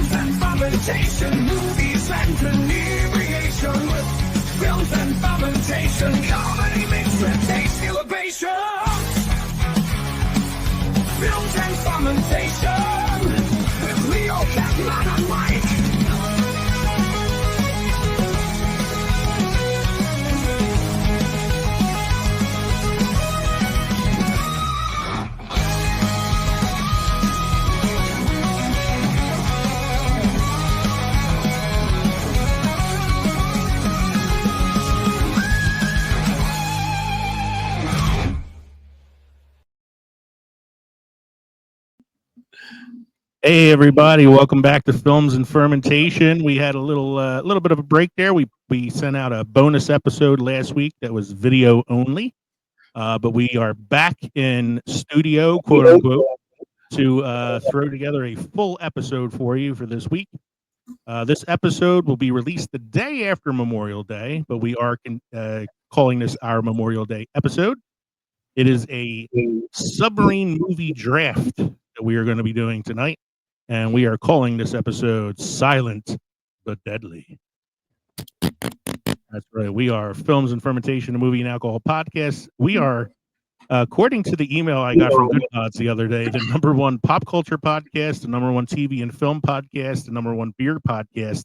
films and fermentation, movies and inebriation. Films and fermentation, comedy mixed with taste elevation. Films and fermentation, with Leo, Kevman, and Mike. Hey everybody, welcome back to Films and Fermentation. We had a little bit of a break there. We sent out a bonus episode last week that was video only, but we are back in studio, quote unquote, to throw together a full episode for you for this week. This episode will be released the day after Memorial Day, but we are calling this our Memorial Day episode. It is a submarine movie draft that we are going to be doing tonight. And we are calling this episode Silent but Deadly. That's right. We are Films and Fermentation, a movie and alcohol podcast. We are, according to the email I got from Good Gods the other day, the number one pop culture podcast, the number one TV and film podcast, the number one beer podcast,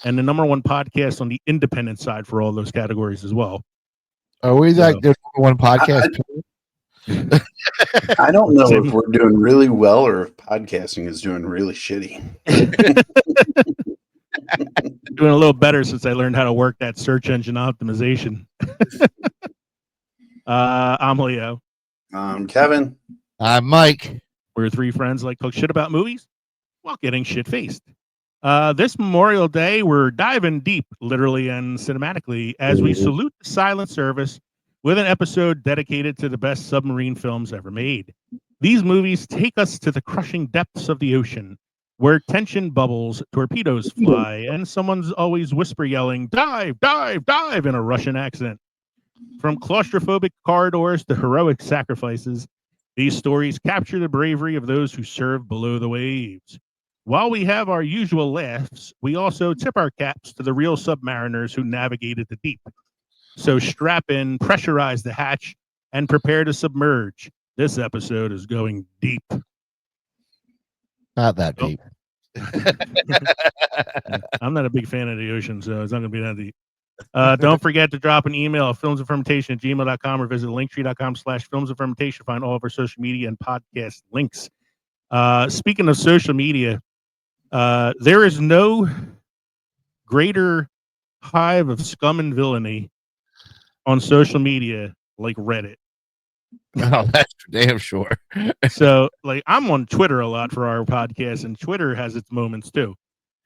and the number one podcast on the independent side for all those categories as well. Are we like the number one podcast? I don't know if we're doing really well or if podcasting is doing really shitty. Doing a little better since I learned how to work that search engine optimization. I'm Leo. I'm Kevin. I'm Mike. We're three friends like talk shit about movies while getting shit-faced. This Memorial Day, we're diving deep, literally and cinematically, as we salute the silent service with an episode dedicated to the best submarine films ever made. These movies take us to the crushing depths of the ocean, where tension bubbles, torpedoes fly, and someone's always whisper yelling, "Dive, dive, dive," in a Russian accent. From claustrophobic corridors to heroic sacrifices, these stories capture the bravery of those who serve below the waves. While we have our usual laughs, we also tip our caps to the real submariners who navigated the deep. So strap in, pressurize the hatch, and prepare to submerge. This episode is going deep. Not that deep. I'm not a big fan of the ocean, so it's not going to be that deep. Don't forget to drop an email at filmsandfermentation@gmail.com or visit linktree.com/filmsandfermentation. Find all of our social media and podcast links. Speaking of social media, there is no greater hive of scum and villainy on social media like Reddit. Oh, that's for damn sure. So, like, I'm on Twitter a lot for our podcast, and Twitter has its moments too.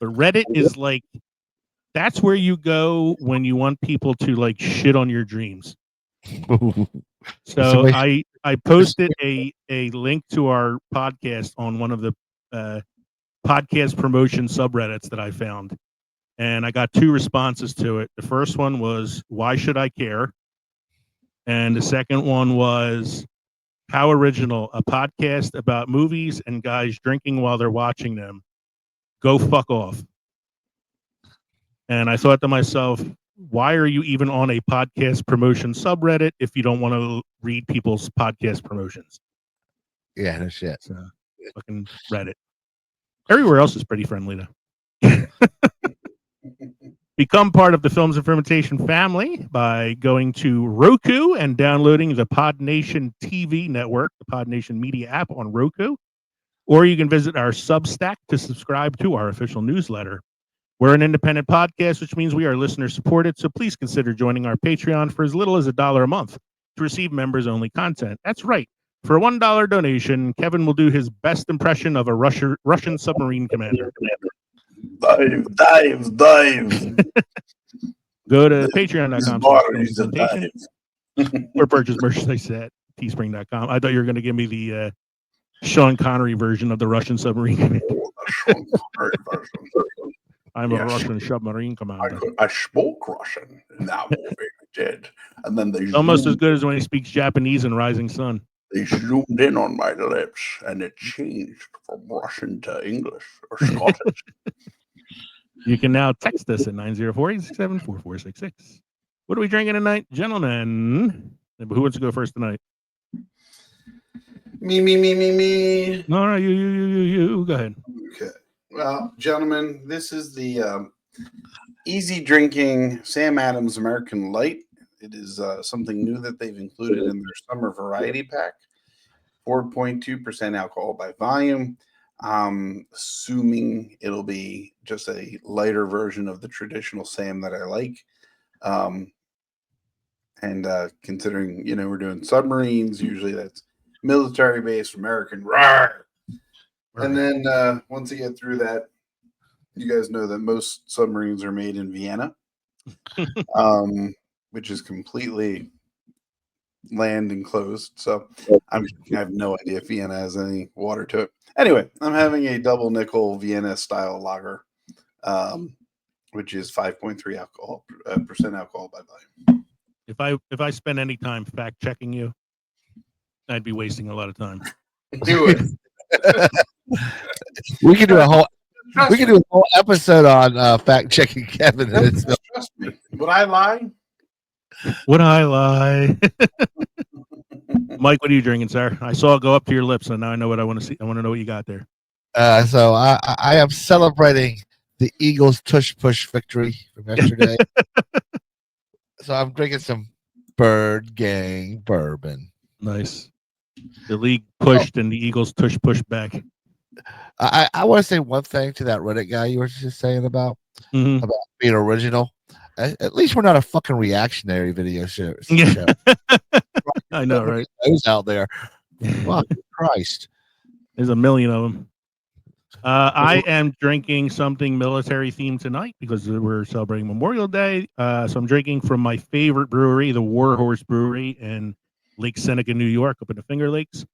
But Reddit is like, that's where you go when you want people to like shit on your dreams. So I posted a link to our podcast on one of the podcast promotion subreddits that I found. And I got two responses to it. The first one was, "Why should I care?" And the second one was, "How original, a podcast about movies and guys drinking while they're watching them. Go fuck off." And I thought to myself, why are you even on a podcast promotion subreddit if you don't want to read people's podcast promotions? Yeah, no shit. So, fucking Reddit. Everywhere else is pretty friendly, though. Become part of the Films and Fermentation family by going to Roku and downloading the PodNation TV network, the PodNation Media app on Roku. Or you can visit our Substack to subscribe to our official newsletter. We're an independent podcast, which means we are listener supported. So please consider joining our Patreon for as little as $1 a month to receive members only content. That's right. For a $1 donation, Kevin will do his best impression of a Russian submarine commander. Dive, dive, dive. Go to patreon.com or purchase merchandise at teespring.com. I thought you were going to give me the Sean Connery version of the Russian submarine commander. I'm a Russian submarine commander. I spoke Russian in that movie. I did. And then they almost as good as when he speaks Japanese in Rising Sun. They zoomed in on my lips and it changed from Russian to English or Scottish. You can now text us at 904-867-4466. What are we drinking tonight, gentlemen? Who wants to go first tonight? Me. No, you. Go ahead. Okay. Well, gentlemen, this is the easy drinking Sam Adams American Light. It is something new that they've included in their summer variety pack. 4.2% alcohol by volume. Assuming it'll be just a lighter version of the traditional Sam that I like. And considering, we're doing submarines, usually that's military based American. Rawr! And then once you get through that, you guys know that most submarines are made in Vienna, which is completely land enclosed. So I have no idea if Vienna has any water to it. Anyway, I'm having a double nickel Vienna style lager, which is 5.3% alcohol by volume. If I spend any time fact checking you, I'd be wasting a lot of time. Do it. We could do a whole episode on fact checking Kevin. Trust me. Would I lie? Would I lie? Mike, what are you drinking, sir? I saw it go up to your lips, and now I know what I want to see. I want to know what you got there. So I am celebrating the Eagles tush push victory from yesterday. So I'm drinking some Bird Gang bourbon. Nice. The league pushed and the Eagles tush pushed back. I want to say one thing to that Reddit guy you were just saying about being original. At least we're not a fucking reactionary video show. Yeah. I know, right? Those out there. Fuck Christ. There's a million of them. I am drinking something military themed tonight because we're celebrating Memorial Day. So I'm drinking from my favorite brewery, the Warhorse Brewery in Lake Seneca, New York, up in the Finger Lakes.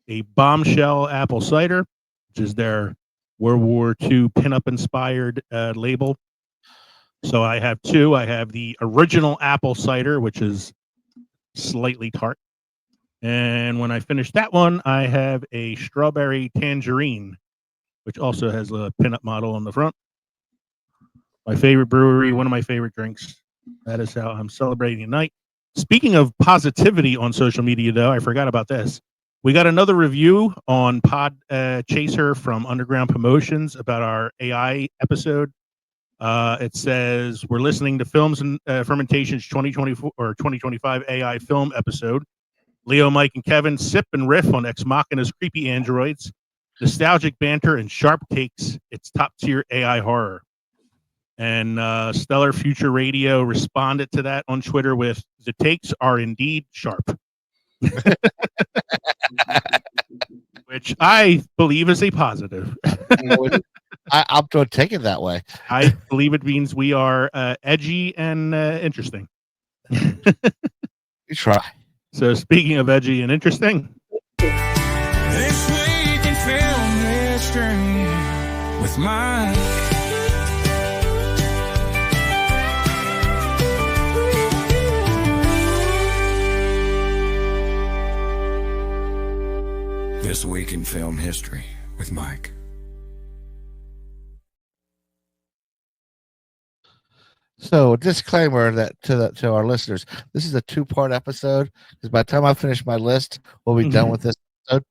A Bombshell apple cider, which is their World War II pinup inspired label. So I have two. I have the original apple cider, which is slightly tart. And when I finish that one, I have a strawberry tangerine, which also has a pinup model on the front. My favorite brewery, one of my favorite drinks. That is how I'm celebrating tonight. Speaking of positivity on social media, though, I forgot about this. We got another review on Pod Chaser from Underground Promotions about our AI episode. It says, we're listening to Films and Fermentation's 2024 or 2025 AI film episode. Leo, Mike, and Kevin sip and riff on Ex Machina's creepy androids, nostalgic banter, and sharp takes. It's top-tier AI horror. And Stellar Future Radio responded to that on Twitter with, the takes are indeed sharp. Which I believe is a positive. I'm going to take it that way. I believe it means we are edgy and interesting. You try. So speaking of edgy and interesting. This week in film history with Mike. This week in film history with Mike. So, a disclaimer that to our listeners, this is a 2-part episode because by the time I finish my list, we'll be done with this episode.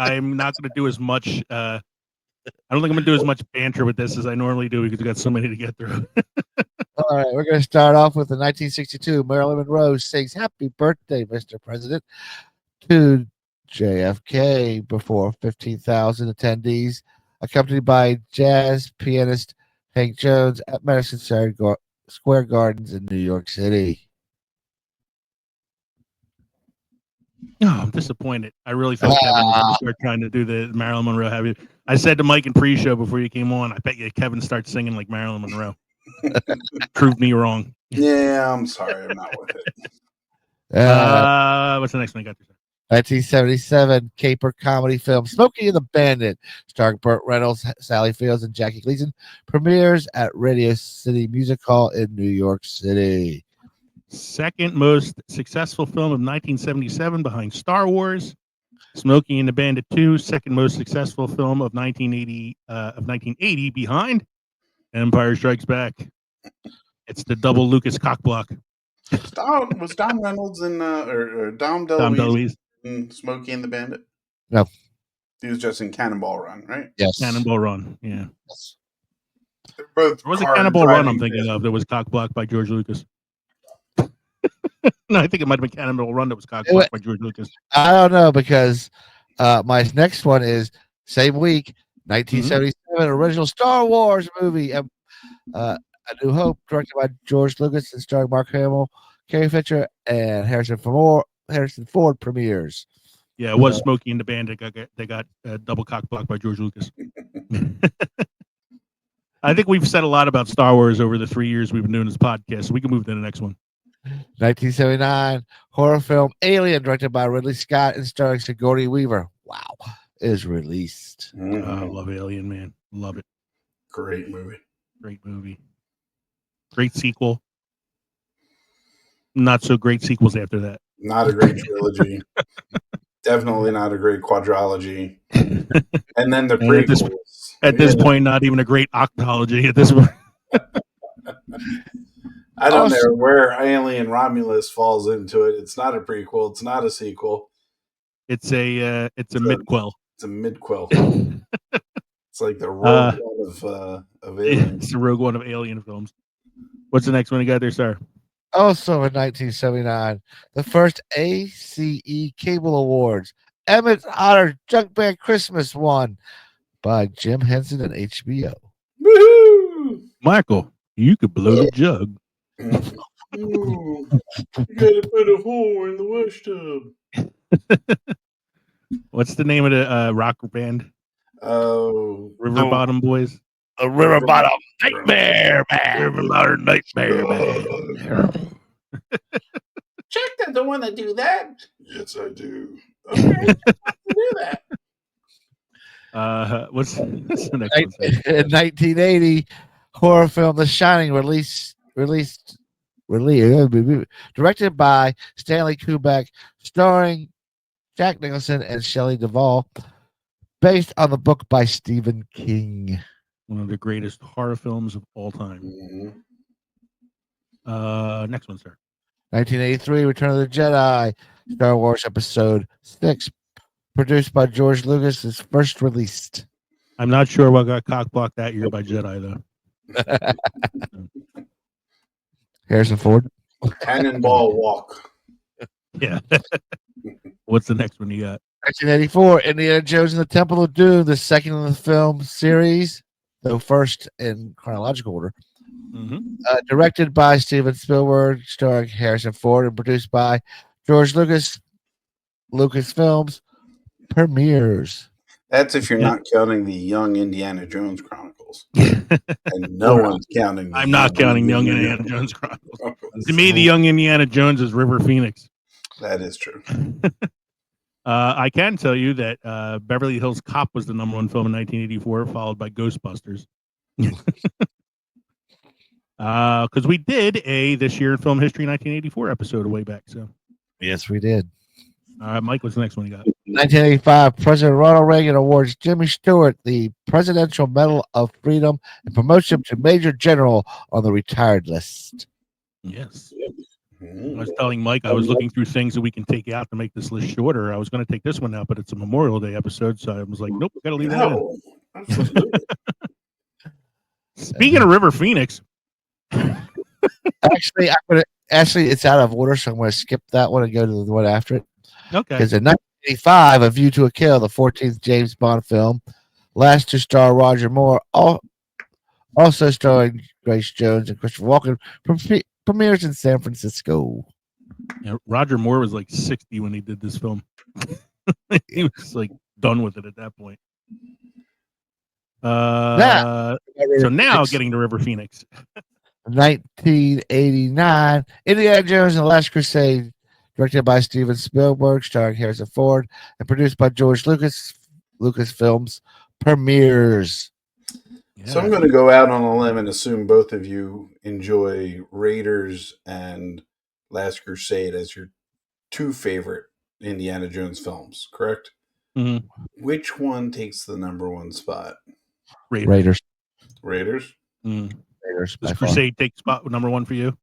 I'm not going to do as much. I don't think I'm going to do as much banter with this as I normally do because we got so many to get through. All right, we're going to start off with the 1962. Marilyn Monroe sings "Happy Birthday, Mr. President" to JFK before 15,000 attendees, accompanied by jazz pianist Hank Jones at Madison Square Gardens in New York City. Oh, I'm disappointed. I really thought Kevin was going to start trying to do the Marilyn Monroe happy. I said to Mike in pre-show before you came on, I bet you Kevin starts singing like Marilyn Monroe. Proved me wrong. Yeah, I'm sorry. I'm not with it. What's the next one I got? 1977 caper comedy film Smokey and the Bandit, starring Burt Reynolds, Sally Fields, and Jackie Gleason, premieres at Radio City Music Hall in New York City. Second most successful film of 1977 behind Star Wars. Smokey and the Bandit 2, second most successful film of 1980 behind Empire Strikes Back. It's the double Lucas cockblock. Was Dom Reynolds in or Dom Dom DeLuise DeLuise. in Smokey and the Bandit? No. He was just in Cannonball Run, right? Yes. Cannonball Run. Yeah. Yes. They're both. Or was it car Cannonball Run I'm driving thinking vehicles. of that was cockblocked by George Lucas? No, I think it might have been Cannonball Run that was cockblocked by George Lucas. I don't know because my next one is same week, 1977 original Star Wars movie, A New Hope, directed by George Lucas and starring Mark Hamill, Carrie Fisher, and Harrison Ford premieres. Yeah, it was Smokey and the Bandit. They got double cockblocked by George Lucas. I think we've said a lot about Star Wars over the 3 years we've been doing this podcast, so we can move to the next one. 1979 horror film Alien, directed by Ridley Scott and starring Sigourney Weaver. Wow, is released. I love Alien, man. Love it. Great movie. Great movie. Great sequel. Not so great sequels after that. Not a great trilogy. Definitely not a great quadrology. And then the And at this- prequels. At this point, not even a great octology at this point. I don't know where Alien Romulus falls into it. It's not a prequel. It's not a sequel. It's a midquel. It's a midquel. It's like the Rogue One of Alien. It's the Rogue One of Alien films. What's the next one you got there, sir? Also in 1979, the first ACE Cable Awards, Emmett Otter Junk Band Christmas won by Jim Henson and HBO. Woohoo! Michael, you could blow the jug. Ooh, you gotta put a hole in the washtub. What's the name of the rock band? Oh, River Bottom Boys. A River Bottom Nightmare Band. River Bottom Nightmare Band. Chuck doesn't want to do that. Yes, I do. Okay, do that. What's the next one? Sir? In 1980, horror film The Shining released directed by Stanley Kubrick, starring Jack Nicholson and Shelley Duvall, based on the book by Stephen King. One of the greatest horror films of all time. Mm-hmm. Next one, sir. 1983, Return of the Jedi, Star Wars Episode 6, produced by George Lucas, is first released. I'm not sure what got cockblocked that year by Jedi, though. Harrison Ford. Cannonball Walk. Yeah. What's the next one you got? 1984, Indiana Jones and the Temple of Doom, the second in the film series, though first in chronological order. Mm-hmm. Directed by Steven Spielberg, starring Harrison Ford, and produced by George Lucas. Lucasfilms premieres. That's if you're not counting the Young Indiana Jones Chronicles. And no one's counting. I'm not counting Young Indiana Jones Chronicles. To me, the Young Indiana Jones is River Phoenix. That is true. I can tell you that Beverly Hills Cop was the #1 film in 1984, followed by Ghostbusters. Because we did a This Year in Film History 1984 episode way back. So, Yes, we did. Mike, what's the next one you got? 1985, President Ronald Reagan awards Jimmy Stewart the Presidential Medal of Freedom and promotes him to Major General on the retired list. Yes. I was telling Mike I was looking through things that we can take out to make this list shorter. I was going to take this one out, but it's a Memorial Day episode, so I was like, nope, got to leave that in. Absolutely. Speaking of River Phoenix, Actually, it's out of order, so I'm going to skip that one and go to the one after it. okay, Because in 1985, A View to a Kill, the 14th James Bond film, last to star Roger Moore, also starring Grace Jones and Christopher Walken, premieres in San Francisco. yeah, Roger Moore was like 60 when he did this film. He was like done with it at that point. So now getting to River Phoenix. 1989, Indiana Jones and the Last Crusade, directed by Steven Spielberg, starring Harrison Ford, and produced by George Lucas. Lucasfilms premieres. Yeah. So I'm going to go out on a limb and assume both of you enjoy Raiders and Last Crusade as your two favorite Indiana Jones films, correct? Mm-hmm. Which one takes the #1 spot? Raiders. Raiders? Raiders by Does far. Crusade take spot number one for you?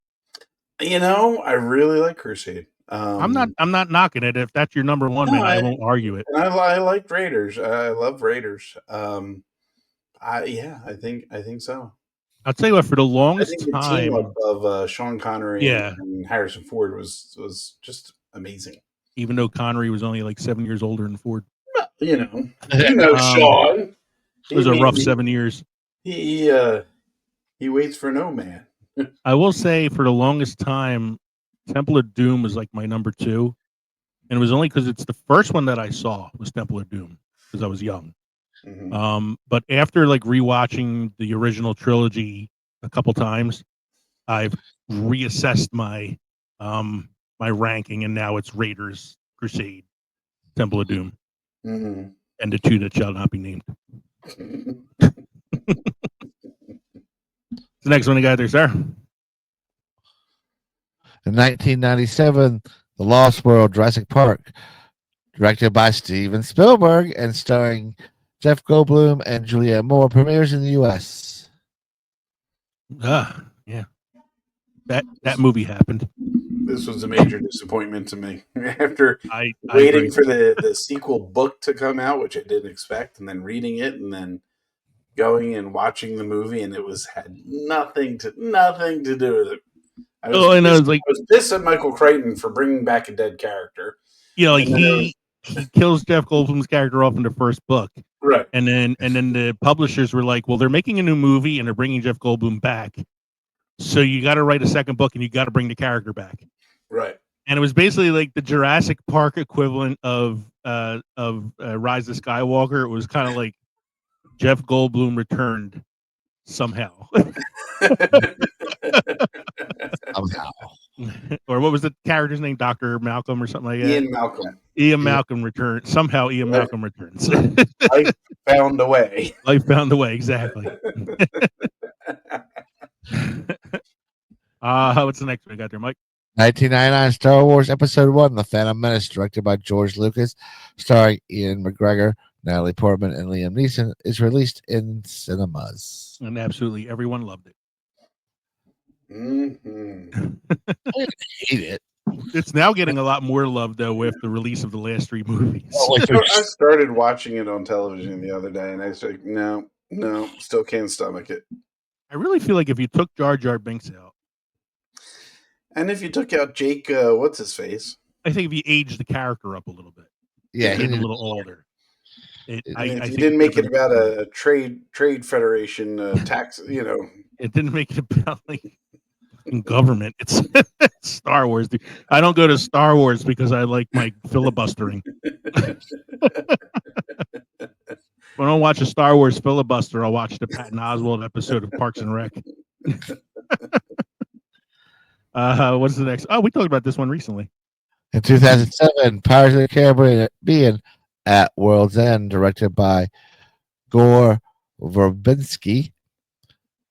I really like Crusade. I'm not knocking it. If that's your number one, No, man, I won't argue it. And I like Raiders. I love Raiders. I think so. I'll tell you what. For the I longest think the team time, of Sean Connery and Harrison Ford was just amazing. even though Connery was only like 7 years older than Ford, Sean. it was a rough 7 years. He waits for no man. I will say, for the longest time, Temple of Doom was like my number two, and it was only because it's the first one that I saw was Temple of Doom because I was young. But after like rewatching the original trilogy a couple times, I've reassessed my my ranking, and now it's Raiders, Crusade, Temple of Doom, and the two that shall not be named. The next one you got there, sir. In 1997, The Lost World: Jurassic Park, directed by Steven Spielberg and starring Jeff Goldblum and Julianne Moore, premieres in the U.S. Yeah, that movie happened. This was a major disappointment to me. After I waiting agree. for the sequel book to come out, which I didn't expect, and then reading it, and then going and watching the movie, and it had nothing to do with it. I was pissed at Michael Crichton for bringing back a dead character. Like he kills Jeff Goldblum's character off in the first book, right? And then the publishers were like, "Well, they're making a new movie and they're bringing Jeff Goldblum back, so you got to write a second book and you got to bring the character back." Right. And it was basically like the Jurassic Park equivalent of Rise of Skywalker. It was kind of like Jeff Goldblum returned somehow. Or what was the character's name? Dr. Malcolm or something like that? Ian Malcolm. Ian Malcolm returned. Somehow Ian Malcolm returns. Life found a way. Life found a way, exactly. What's the next one I got there, Mike? 1999 Star Wars Episode 1, The Phantom Menace, directed by George Lucas, starring Ian McGregor, Natalie Portman, and Liam Neeson, is released in cinemas. And absolutely everyone loved it. I hate it. It's now getting a lot more love, though, with the release of the last three movies. I started watching it on television the other day, and I was like, no, still can't stomach it. I really feel like if you took Jar Jar Binks out, and if you took out Jake, what's his face? I think if you aged the character up a little bit, he's a little older. If you didn't make it about a trade federation tax, it didn't make it about like government. It's Star Wars. Dude. I don't go to Star Wars because I like my filibustering. When I don't watch a Star Wars filibuster, I'll watch the Patton Oswalt episode of Parks and Rec. What's the next? Oh, we talked about this one recently. In 2007, Pirates of the Caribbean at World's End, directed by Gore Verbinski,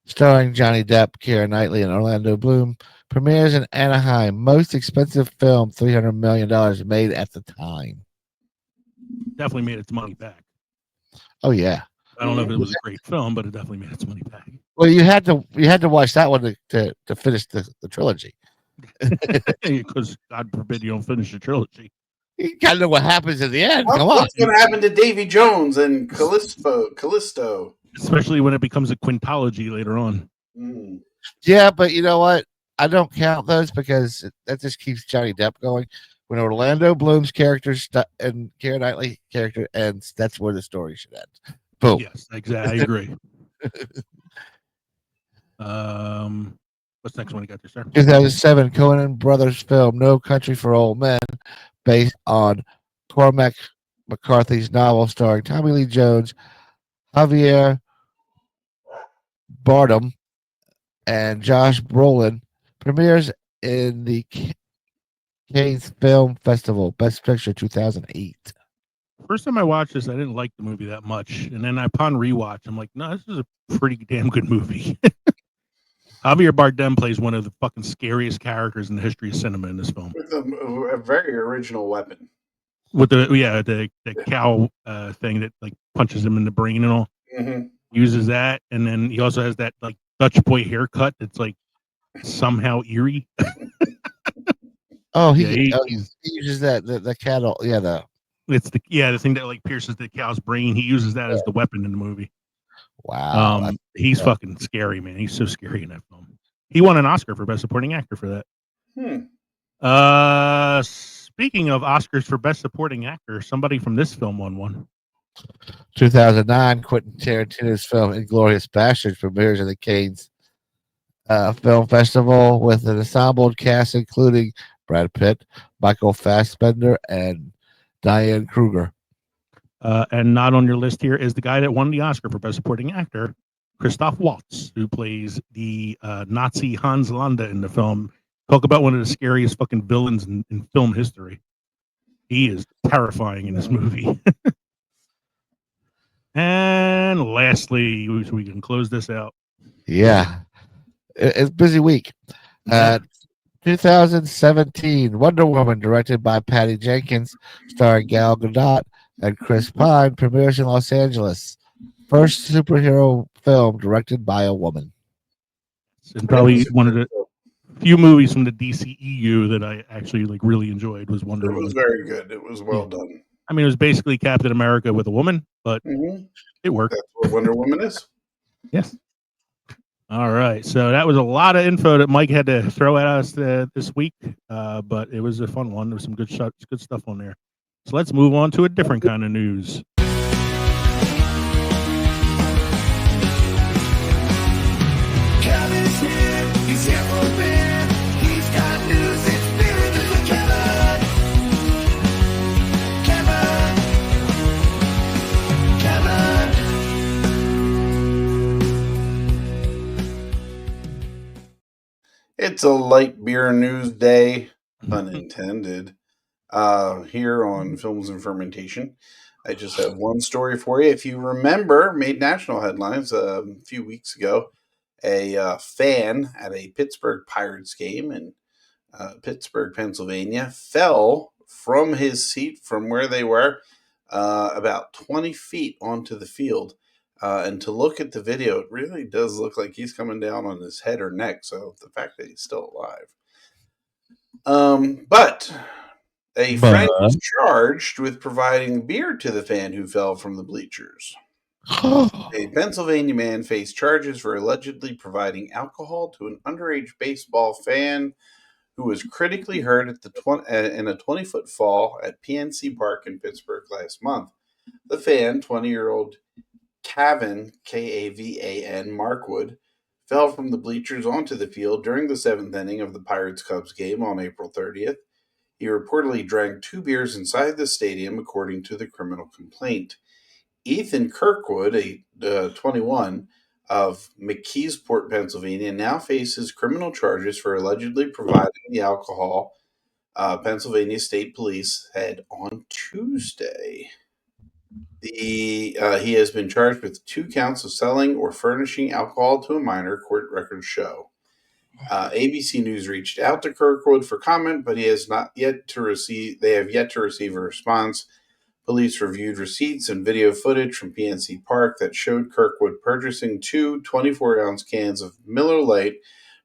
starring Johnny Depp, Keira Knightley, and Orlando Bloom, premieres in Anaheim. Most expensive film, $300 million made at the time. Definitely made its money back. Oh yeah. I don't know if it was a great film, but it definitely made its money back. Well, you had to watch that one to finish the trilogy. Because God forbid you don't finish the trilogy. You gotta know what happens at the end. Come on. What's going to happen to Davy Jones and Callisto? Especially when it becomes a quintology later on. Yeah, but you know what? I don't count those because that just keeps Johnny Depp going. When Orlando Bloom's character and Keira Knightley character ends, that's where the story should end. Boom. Yes, exactly. I agree. What's the next one you got there, sir? 2007 Coen Brothers film No Country for Old Men, based on Cormac McCarthy's novel starring Tommy Lee Jones, Javier Bardem, and Josh Brolin, premieres in the Cannes Film Festival, Best Picture 2008. First time I watched this, I didn't like the movie that much. And then upon rewatch, I'm like, no, this is a pretty damn good movie. Javier Bardem plays one of the fucking scariest characters in the history of cinema in this film. With a very original weapon. With the cow thing that like punches him in the brain and all. Mm-hmm. Uses that, and then he also has that like Dutch boy haircut that's like somehow eerie. Oh, Yeah, he uses that the cattle. Yeah, it's the thing that like pierces the cow's brain. He uses that as the weapon in the movie. wow. He's fucking scary, man. He's so scary in that film. He won an Oscar for Best Supporting Actor for that. Speaking of Oscars for Best Supporting Actor, somebody from this film won one. 2009, Quentin Tarantino's film *Inglourious Basterds* premieres at the Cannes Film Festival with an ensemble cast including Brad Pitt, Michael Fassbender, and Diane Kruger. And not on your list here is the guy that won the Oscar for Best Supporting Actor, Christoph Waltz, who plays the Nazi Hans Landa in the film. Talk about one of the scariest fucking villains in film history. He is terrifying in this movie. And lastly, we can close this out. Yeah, it's a busy week. 2017, Wonder Woman, directed by Patty Jenkins, starring Gal Gadot and Chris Pine, premieres in Los Angeles. First superhero film directed by a woman. And probably one of the few movies from the DCEU that I actually like really enjoyed was Wonder Woman. It was very good. It was well done. I mean, it was basically Captain America with a woman, but it worked. That's what Wonder Woman is. Yes. All right. So that was a lot of info that Mike had to throw at us this week, but it was a fun one. There was some good stuff on there. So let's move on to a different kind of news. Kevin's here, he's here for beer. He's got news, it's beer news with Kevin. It's a light beer news day, pun intended, here on Films and Fermentation. I just have one story for you. If you remember, made national headlines a few weeks ago. A fan at a Pittsburgh Pirates game in Pittsburgh, Pennsylvania, fell from his seat from where they were about 20 feet onto the field. And to look at the video, it really does look like he's coming down on his head or neck. So the fact that he's still alive. But a friend was charged with providing beer to the fan who fell from the bleachers. A Pennsylvania man faced charges for allegedly providing alcohol to an underage baseball fan who was critically hurt at in a 20-foot fall at PNC Park in Pittsburgh last month. The fan, 20-year-old Kevman, K-A-V-A-N, Markwood, fell from the bleachers onto the field during the seventh inning of the Pirates-Cubs game on April 30th. He reportedly drank 2 beers inside the stadium, according to the criminal complaint. Ethan Kirkwood, 21, of McKeesport, Pennsylvania, now faces criminal charges for allegedly providing the alcohol, Pennsylvania State Police said on Tuesday. He has been charged with 2 counts of selling or furnishing alcohol to a minor, court records show. ABC News reached out to Kirkwood for comment, but they have yet to receive a response. Police reviewed receipts and video footage from PNC Park that showed Kirkwood purchasing 2 24-ounce cans of Miller Lite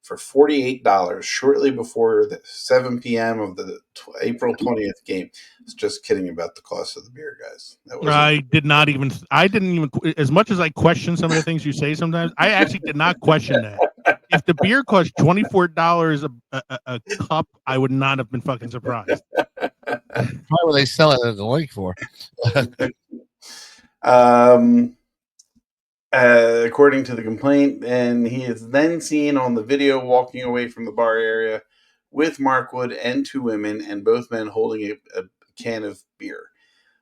for $48 shortly before the 7 p.m. of the April 20th game. I was just kidding about the cost of the beer, guys. I didn't even, as much as I question some of the things you say sometimes, I actually did not question that. If the beer cost $24 a cup, I would not have been fucking surprised. Why would they sell it at the link for? According to the complaint, and he is then seen on the video walking away from the bar area with Markwood and 2 women, and both men holding a can of beer.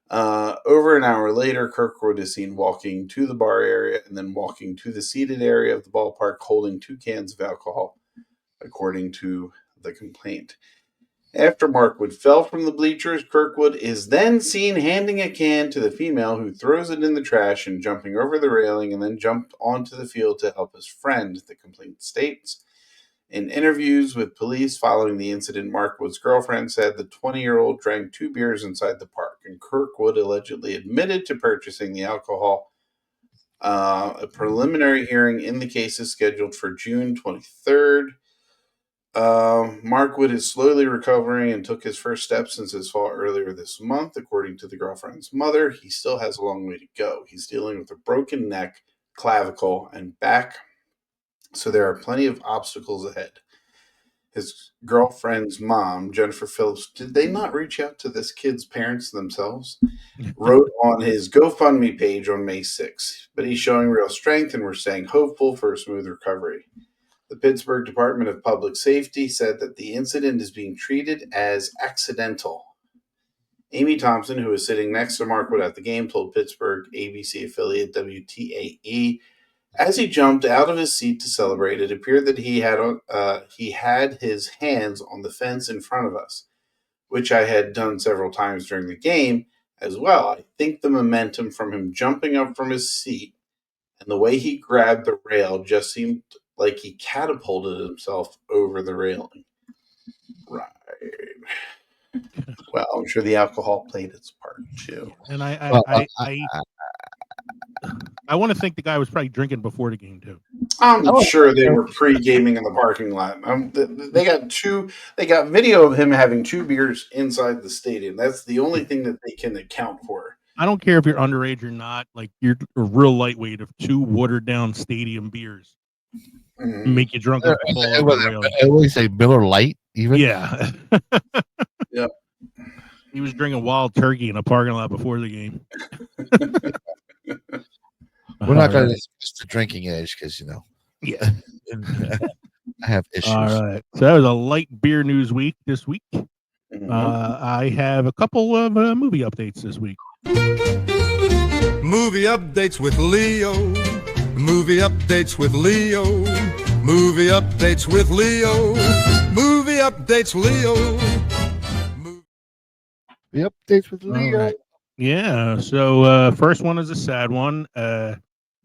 Over an hour later, Kirkwood is seen walking to the bar area and then walking to the seated area of the ballpark holding 2 cans of alcohol, according to the complaint. After Markwood fell from the bleachers, Kirkwood is then seen handing a can to the female, who throws it in the trash and jumping over the railing and then jumped onto the field to help his friend, the complaint states. In interviews with police following the incident, Markwood's girlfriend said the 20-year-old drank 2 beers inside the park, and Kirkwood allegedly admitted to purchasing the alcohol A preliminary hearing in the case is scheduled for June 23rd. Markwood is slowly recovering and took his first steps since his fall earlier this month. According to the girlfriend's mother, he still has a long way to go. He's dealing with a broken neck, clavicle, and back, so there are plenty of obstacles ahead. His girlfriend's mom, Jennifer Phillips, did they not reach out to this kid's parents themselves? Wrote on his GoFundMe page on May 6th, but he's showing real strength and we're staying hopeful for a smooth recovery. The Pittsburgh Department of Public Safety said that the incident is being treated as accidental. Amy Thompson, who was sitting next to Markwood at the game, told Pittsburgh ABC affiliate WTAE, as he jumped out of his seat to celebrate, it appeared that he had his hands on the fence in front of us, which I had done several times during the game as well. I think the momentum from him jumping up from his seat and the way he grabbed the rail just seemed like he catapulted himself over the railing. Right. Well, I'm sure the alcohol played its part too. And I want to think the guy was probably drinking before the game too. I'm sure they were pre-gaming in the parking lot. They got video of him having 2 beers inside the stadium. That's the only thing that they can account for. I don't care if you're underage or not. Like, you're a real lightweight of 2 watered down stadium beers. Make you drunk up the ball. I always say Miller Lite, even. Yeah. Yep. He was drinking wild turkey in a parking lot before the game. We're not going to discuss the drinking age because, Yeah. I have issues. All right. So that was a light beer news week this week. I have a couple of movie updates this week. Movie updates with Leo. Movie updates with Leo. Movie updates with Leo. Movie updates Leo. The updates with Leo. Right. Yeah. So first one is a sad one.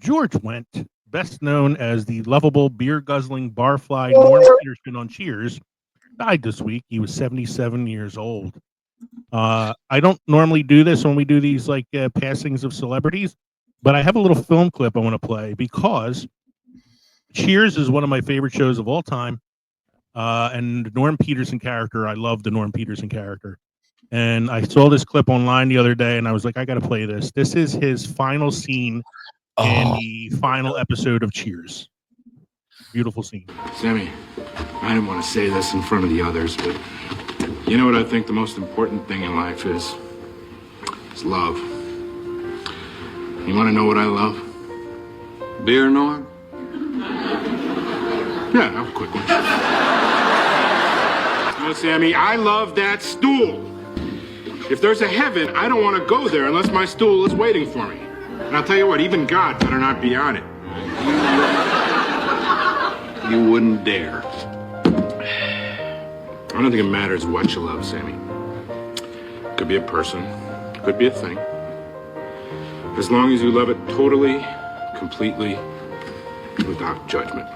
George Wendt, best known as the lovable beer guzzling barfly Norm Peterson on Cheers, died this week. He was 77 years old. I don't normally do this when we do these passings of celebrities, but I have a little film clip I want to play because Cheers is one of my favorite shows of all time. And the Norm Peterson character, I love the Norm Peterson character. And I saw this clip online the other day and I was like, I got to play this. This is his final scene in the final episode of Cheers. Beautiful scene. Sammy, I didn't want to say this in front of the others, but you know what I think the most important thing in life is? It's love. You want to know what I love? Beer, Norm? Yeah, have a quick one. No, Sammy, I love that stool. If there's a heaven, I don't want to go there unless my stool is waiting for me. And I'll tell you what, even God better not be on it. You wouldn't dare. I don't think it matters what you love, Sammy. Could be a person, could be a thing. As long as you love it totally, completely, without judgment.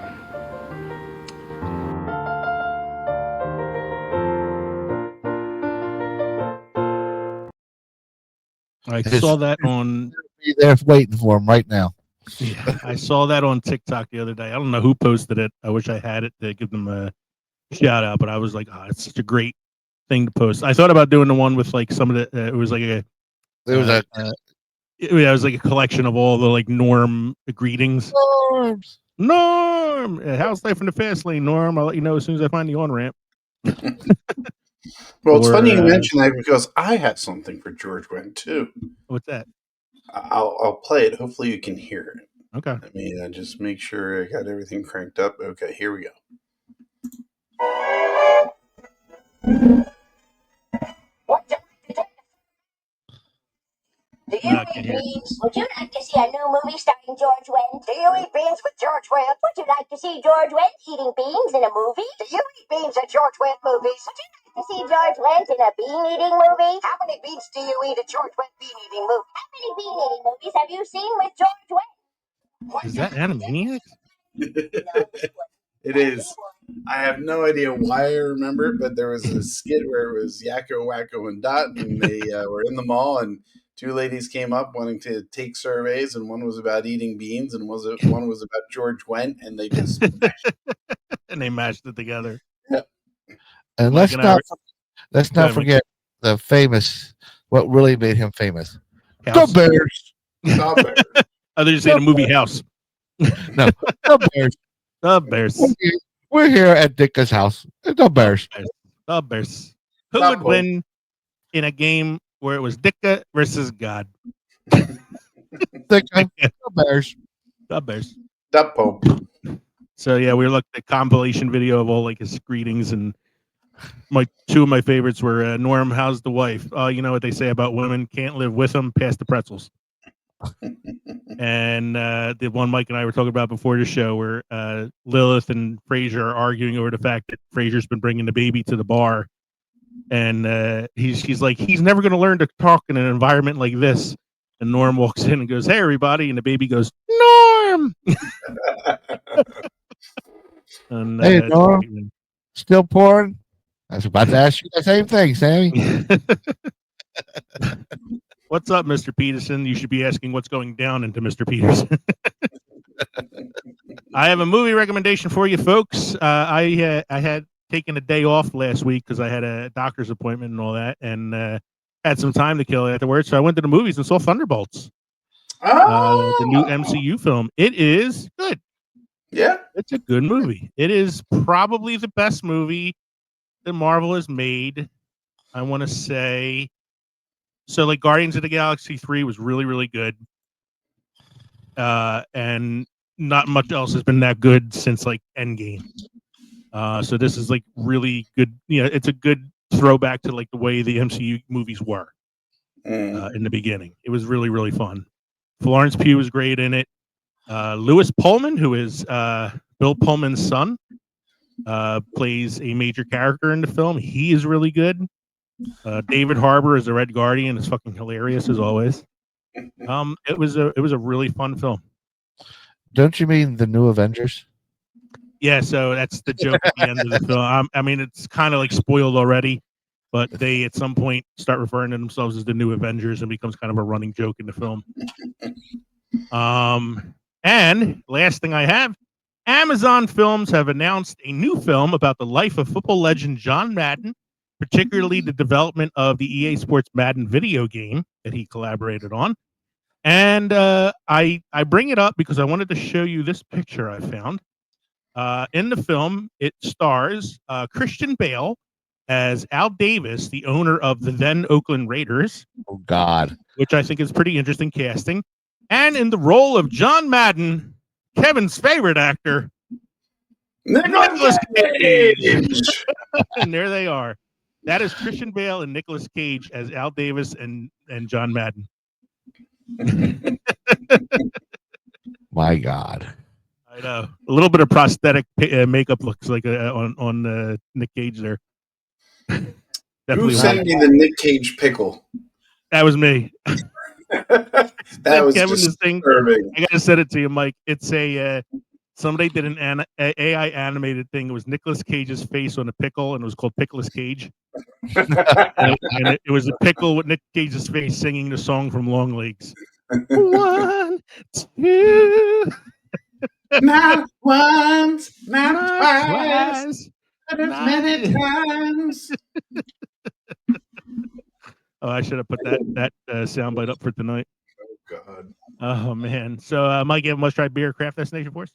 I saw that on. Be there waiting for him right now. Yeah, I saw that on TikTok the other day. I don't know who posted it. I wish I had it to give them a shout out, but I was like, it's such a great thing to post. I thought about doing the one with some of the. It was like a. There was it was like a collection of all the Norm greetings. Norm, how's life in the fast lane, Norm? I'll let you know as soon as I find the on ramp. Well, it's funny you mention that because I have something for George Wendt too. What's that? I'll play it. Hopefully you can hear it. Okay. Let me just make sure I got everything cranked up. Okay, here we go. Do you eat beans? Would you like to see a new movie starring George Wendt? Do you eat beans with George Wendt? Would you like to see George Wendt eating beans in a movie? Do you eat beans at George Wendt movies? Would you like to see George Wendt in a bean-eating movie? How many beans do you eat at George Wendt bean-eating movie? How many bean-eating movies have you seen with George Wendt? Is that Animaniacs? It is. I have no idea why I remember it, but there was a skit where it was Yakko, Wacko, and Dot, and they were in the mall, and two ladies came up wanting to take surveys, and one was about eating beans, and one was about George Wendt, and they just And they mashed it together. And Mike and I were- let's Go not ahead, Mike. forget the famous, what really made him famous. House. The Bears. stop it. Oh, they're just saying a movie house. No, the Bears. The Bears. We're here at Dicka's house. The Bears. The Bears. Who Stop would it. win in a game where it was Dicka versus God? Dicka, the Bears. The Bears. The Pope. So yeah, we looked at compilation video of all like his greetings, and two of my favorites were Norm, how's the wife? Oh, you know what they say about women, can't live with them, pass the pretzels. And the one Mike and I were talking about before the show, where Lilith and Frasier are arguing over the fact that Frasier's been bringing the baby to the bar, and she's like, he's never going to learn to talk in an environment like this. And Norm walks in and goes, hey everybody, and the baby goes, Norm. And, Hey, it's Norm. great. Still pouring? I was about to ask you the same thing, Sammy. What's up, Mr. Peterson? You should be asking what's going down into Mr. Peterson. I have a movie recommendation for you, folks. I had taken a day off last week because I had a doctor's appointment and all that, and had some time to kill afterwards. So I went to the movies and saw Thunderbolts, the new MCU film. It is good. Yeah. It's a good movie. It is probably the best movie that Marvel has made. I want to say. So, like, Guardians of the Galaxy 3 was really, really good. And not much else has been that good since, like, Endgame. So this is, like, really good. You know, it's a good throwback to, like, the way the MCU movies were in the beginning. It was really, really fun. Florence Pugh was great in it. Lewis Pullman, who is Bill Pullman's son, plays a major character in the film. He is really good. David Harbour as the Red Guardian is fucking hilarious as always. It was a really fun film. Don't you mean the new Avengers? Yeah, so that's the joke at the end of the film. I mean, it's kind of like spoiled already, but they at some point start referring to themselves as the new Avengers and becomes kind of a running joke in the film. And last thing I have, Amazon Films have announced a new film about the life of football legend John Madden, particularly the development of the EA Sports Madden video game that he collaborated on. And I bring it up because I wanted to show you this picture I found. In the film, it stars Christian Bale as Al Davis, the owner of the then Oakland Raiders. Oh, God. Which I think is pretty interesting casting. And in the role of John Madden, Kevin's favorite actor, Nicolas Cage. And there they are. That is Christian Bale and Nicolas Cage as Al Davis and John Madden. My God. I know. A little bit of prosthetic makeup looks like on Nick Cage there. Who sent me the Nick Cage pickle? That was me. That was Kevin, disturbing. I gotta send it to you, Mike. It's a somebody did an AI animated thing. It was Nicolas Cage's face on a pickle, and it was called Pickles Cage. and it was a pickle with Nick Cage's face singing the song from Long Legs. 1, 2. Not once, not twice, but as not many times. Oh, I should have put that soundbite up for tonight. Oh, God. Oh, man. So, Mike, you have a must-try beer craft destination for us?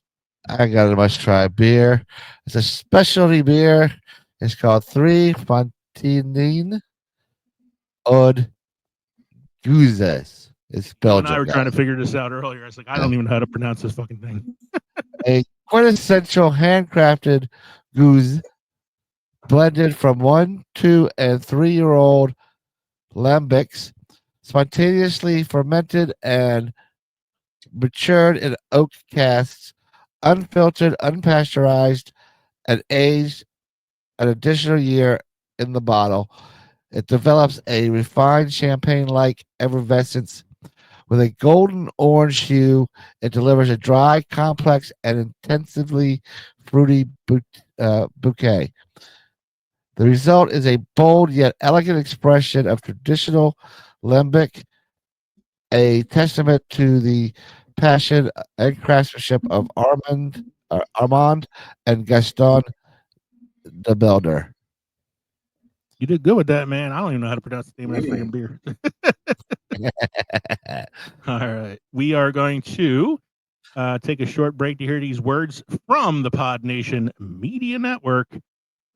I got a must-try beer. It's a specialty beer. It's called 3 Fontaine Odd Gouzes. It's Belgium. And I were trying to figure this out earlier. I was like, I don't even know how to pronounce this fucking thing. A quintessential handcrafted goose blended from 1, 2, and 3-year-old lambics, spontaneously fermented and matured in oak casks, unfiltered, unpasteurized, and aged an additional year in the bottle. It develops a refined champagne-like effervescence with a golden orange hue. It delivers a dry, complex, and intensively fruity bouquet. The result is a bold yet elegant expression of traditional lambic a testament to the passion and craftsmanship of Armand and Gaston the Builder. You did good with that, man. I don't even know how to pronounce the name of that freaking beer. All right. We are going to take a short break to hear these words from the Pod Nation Media Network.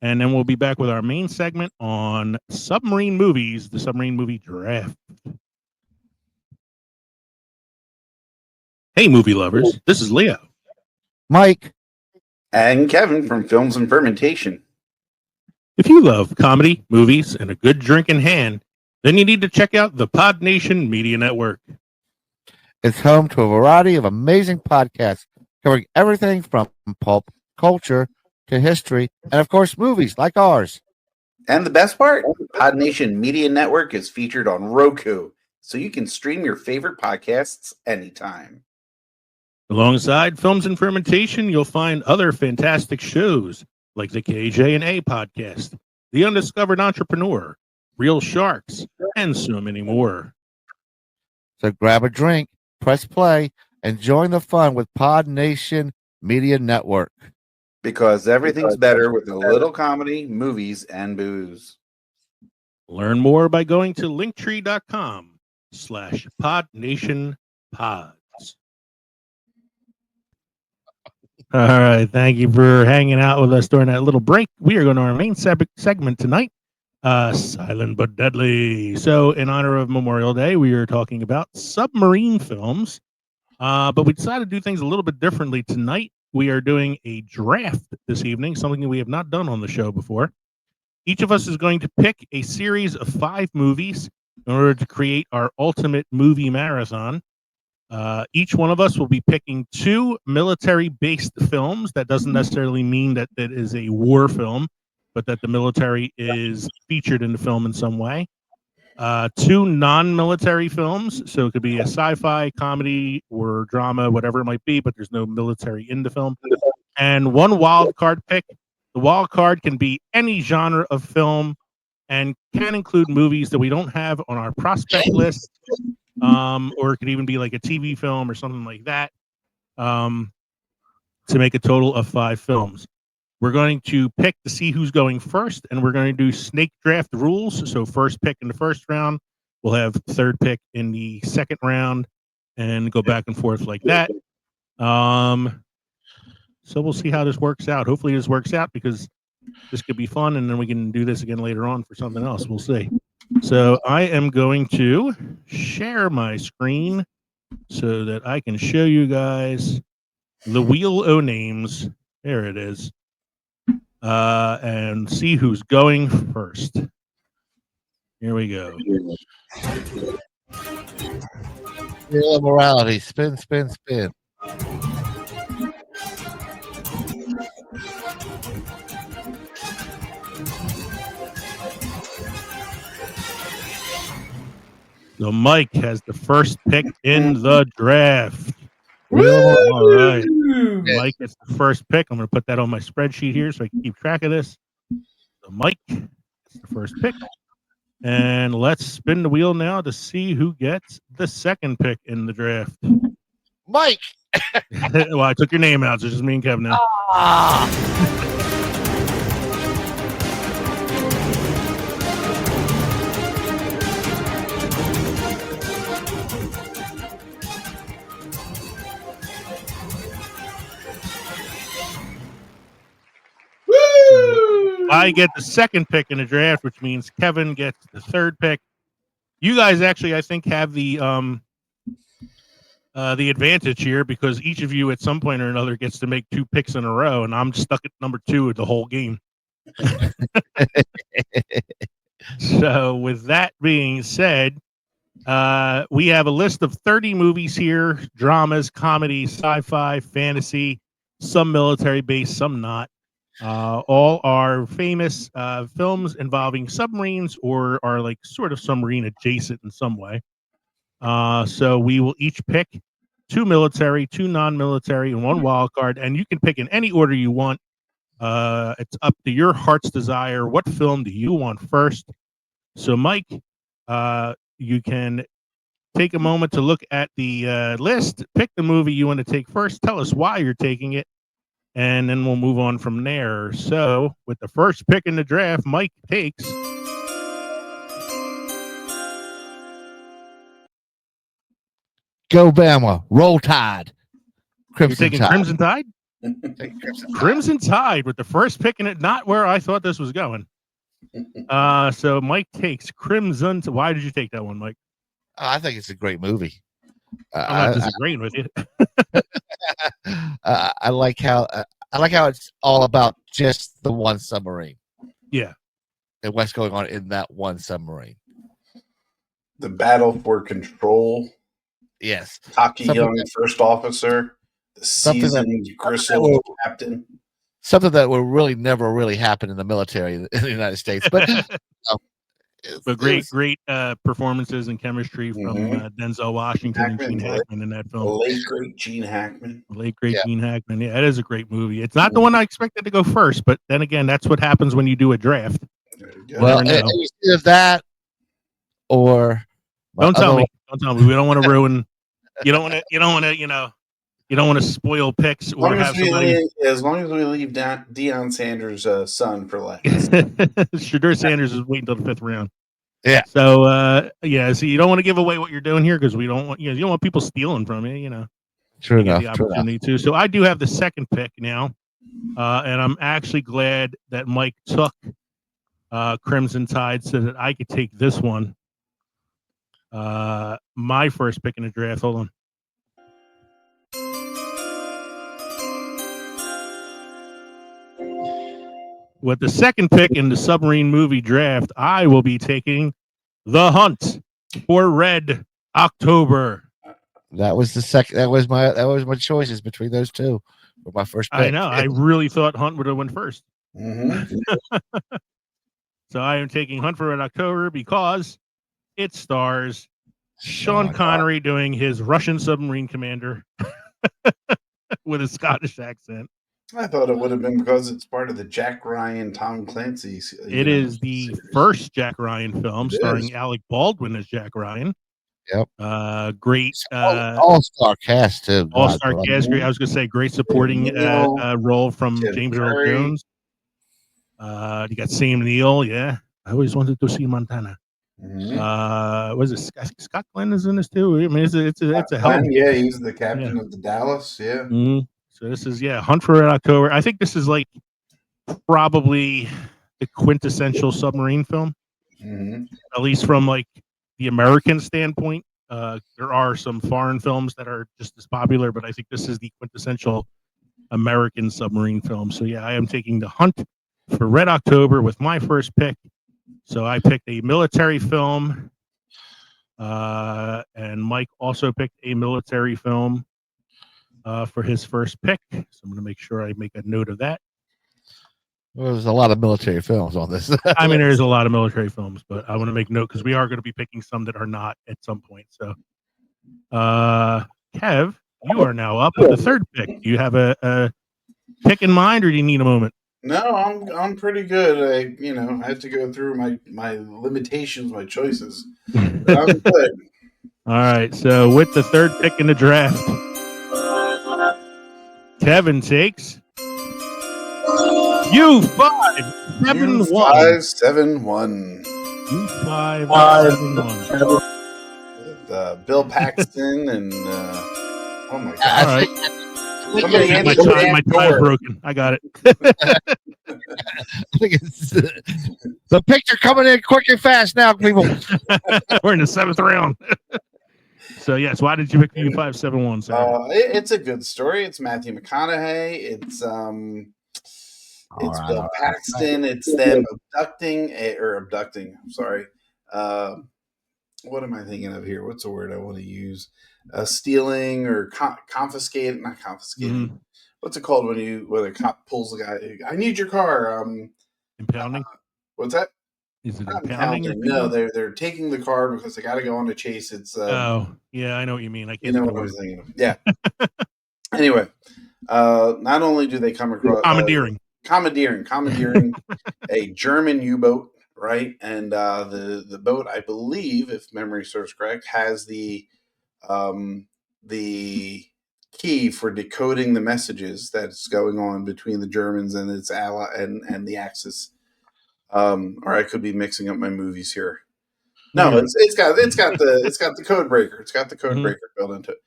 And then we'll be back with our main segment on submarine movies, the submarine movie draft. Hey, movie lovers. This is Leo. Mike. And Kevin from Films and Fermentation. If you love comedy, movies, and a good drink in hand, then you need to check out the Pod Nation Media Network. It's home to a variety of amazing podcasts covering everything from pulp culture to history and, of course, movies like ours. And the best part, Pod Nation Media Network is featured on Roku, so you can stream your favorite podcasts anytime. Alongside Films and Fermentation, you'll find other fantastic shows like the KJ&A podcast, The Undiscovered Entrepreneur, Real Sharks, and so many more. So grab a drink, press play, and join the fun with Pod Nation Media Network. Because everything's better with a little comedy, movies, and booze. Learn more by going to linktree.com/podnationpods. All right. Thank you for hanging out with us during that little break. We are going to our main segment tonight, Silent but Deadly. So in honor of Memorial Day, we are talking about submarine films, but we decided to do things a little bit differently tonight. We are doing a draft this evening, something that we have not done on the show before. Each of us is going to pick a series of 5 movies in order to create our ultimate movie marathon. Each one of us will be picking 2 military-based films. That doesn't necessarily mean that it is a war film, but that the military is featured in the film in some way. 2 non-military films, so it could be a sci-fi, comedy, or drama, whatever it might be, but there's no military in the film. And 1 wild card pick. The wild card can be any genre of film and can include movies that we don't have on our prospect list, or it could even be like a TV film or something like that, to make a total of 5 films. We're going to pick to see who's going first, and we're going to do snake draft rules. So first pick in the first round, we'll have third pick in the second round, and go back and forth like that. So we'll see how this works out. Hopefully this works out, because this could be fun, and then we can do this again later on for something else. We'll see. So I am going to share my screen so that I can show you guys the wheel o' names. There it is. And see who's going first. Here we go. Wheel of morality. Spin, spin, spin. So Mike has the first pick in the draft. Woo! All right. Mike gets the first pick. I'm going to put that on my spreadsheet here so I can keep track of this. So Mike gets the first pick. And let's spin the wheel now to see who gets the second pick in the draft. Mike! Well, I took your name out, so it's just me and Kevin now. I get the second pick in the draft, which means Kevin gets the third pick. You guys actually, I think, have the advantage here, because each of you at some point or another gets to make 2 picks in a row, and I'm stuck at number 2 the whole game. So with that being said, we have a list of 30 movies here: dramas, comedy, sci-fi, fantasy, some military based, some not. All are famous films involving submarines, or are like sort of submarine adjacent in some way. So we will each pick 2 military, 2 non-military, and 1 wild card, and you can pick in any order you want. It's up to your heart's desire. What film do you want first? So Mike, you can take a moment to look at the list, pick the movie you want to take first, tell us why you're taking it, and then we'll move on from there. So, with the first pick in the draft, Mike takes Go Bama, Roll Tide, you're Crimson taking Tide. Crimson Tide? Take Crimson Tide. Crimson Tide with the first pick in it, not where I thought this was going. So Mike takes Crimson. Why did you take that one, Mike? I think it's a great movie. I'm not disagreeing with you. I like how it's all about just the one submarine. Yeah. And what's going on in that one submarine. The battle for control. Yes. Cocky young first officer. The seasoned gristled captain. Something that will really never really happen in the military in the United States. But but great performances and chemistry from Denzel Washington and Gene Hackman in that film. Late great Gene Hackman. Gene Hackman. Yeah, it is a great movie. It's not the one I expected to go first, but then again, that's what happens when you do a draft. Well, it's either that or don't tell me. Don't tell me. We don't want to ruin. You don't want to spoil picks or have somebody. As long as we leave Deion Sanders' son for last. Shedeur Sanders is waiting until the 5th round. Yeah. So so you don't want to give away what you're doing here because we don't want you don't want people stealing from you. True enough. The opportunity to. So I do have the second pick now, and I'm actually glad that Mike took Crimson Tide so that I could take this one. My first pick in the draft. Hold on. With the second pick in the submarine movie draft, I will be taking The Hunt for Red October. That was the second. That was my choices between those two for my first pick. I know. I really thought Hunt would have went first. Mm-hmm. So I am taking Hunt for Red October because it stars Sean Connery doing his Russian submarine commander with a Scottish accent. I thought it would have been because it's part of the Jack Ryan, Tom Clancy. It is the first Jack Ryan film starring Alec Baldwin as Jack Ryan. Yep. Great all-star cast too. All-star cast. Great. I was going to say great supporting role from James Earl Jones. You got Sam Neill. Yeah, I always wanted to see Montana. Mm-hmm. Was it Scott Glenn is in this too? I mean, it's a hell. Yeah, he's the captain of the Dallas. Yeah. Mm-hmm. So this is Hunt for Red October. I think this is like probably the quintessential submarine film, at least from like the American standpoint. There are some foreign films that are just as popular, but I think this is the quintessential American submarine film. So I am taking The Hunt for Red October with my first pick. So I picked a military film, and Mike also picked a military film for his first pick. So I'm going to make sure I make a note of that. Well, there's a lot of military films on this. I mean, there's a lot of military films, but I want to make note because we are going to be picking some that are not at some point. So, Kev, you are now up with the third pick. Do you have a pick in mind, or do you need a moment? No, I'm pretty good. I have to go through my limitations, my choices. But I'm good. All right. So with the third pick in the draft, Kevin takes U571. U571. U571. With Bill Paxton and oh my god! All right. My time's broken. I got it. I think it's the picture coming in quick and fast now, people. We're in the 7th round. So yes, why did you pick U571? It's a good story. It's Matthew McConaughey. It's Bill Paxton. It's them abducting. I'm sorry. What am I thinking of here? What's the word I want to use? Stealing or confiscating? Not confiscating. Mm-hmm. What's it called when a cop pulls the guy? I need your car. Impounding. What's that? Is it impounding? No, they're taking the car because they got to go on a chase. It's I know what you mean. I can't. You know what I was thinking of. Yeah. Anyway, not only do they come across commandeering a German U-boat right? And the boat, I believe, if memory serves correct, has the key for decoding the messages that's going on between the Germans and its ally and the Axis. Or I could be mixing up my movies here. No, Yeah. it's got the code breaker. It's got the code Mhm. breaker built into it.